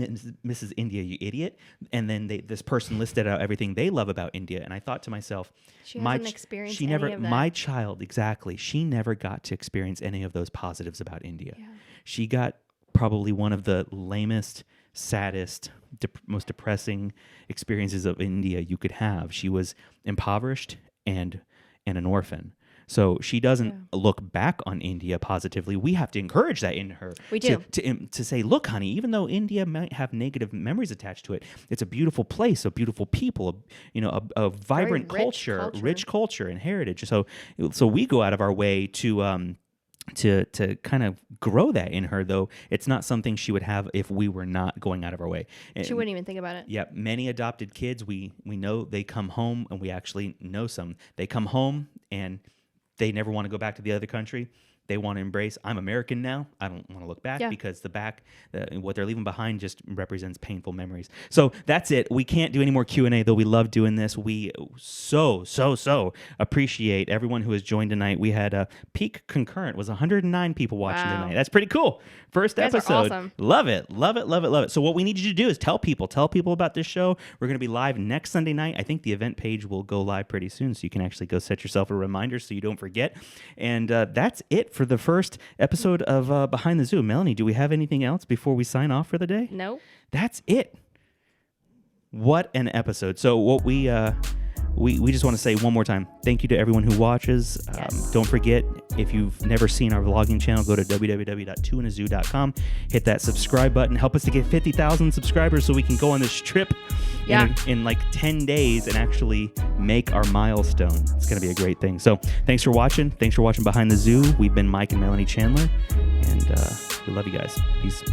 misses India, you idiot. And then this person listed out everything they love about India, and I thought to myself, she hasn't experienced any of that. My child, exactly, she never got to experience any of those positives about India. Yeah. She got probably one of the lamest, saddest, most depressing experiences of India you could have. She was impoverished and an orphan. So she doesn't look back on India positively. We have to encourage that in her. We do. To say, look, honey, even though India might have negative memories attached to it, it's a beautiful place, a beautiful people, a vibrant culture, rich culture and heritage. So we go out of our way to kind of grow that in her, though it's not something she would have if we were not going out of our way. She wouldn't even think about it. Yeah, many adopted kids, we know they come home, and we actually know some. They come home and they never want to go back to the other country. They want to embrace, I'm American now. I don't want to look back, because what they're leaving behind just represents painful memories. So that's it. We can't do any more Q&A, though we love doing this. We so appreciate everyone who has joined tonight. We had a peak concurrent was 109 people watching tonight. That's pretty cool. First episode. Awesome. Love it. So what we need you to do is tell people about this show. We're going to be live next Sunday night. I think the event page will go live pretty soon, so you can actually go set yourself a reminder so you don't forget. And that's it for the first episode of Behind the Zoo. Melanie, do we have anything else before we sign off for the day? No. That's it. What an episode. So what we just want to say one more time, thank you to everyone who watches. Don't forget, if you've never seen our vlogging channel, go to www.twoinazoo.com, hit that subscribe button, help us to get 50,000 subscribers so we can go on this trip in like 10 days and actually make our milestone. It's going to be a great thing. So thanks for watching. Thanks for watching Behind the Zoo. We've been Mike and Melanie Chandler, and we love you guys. Peace.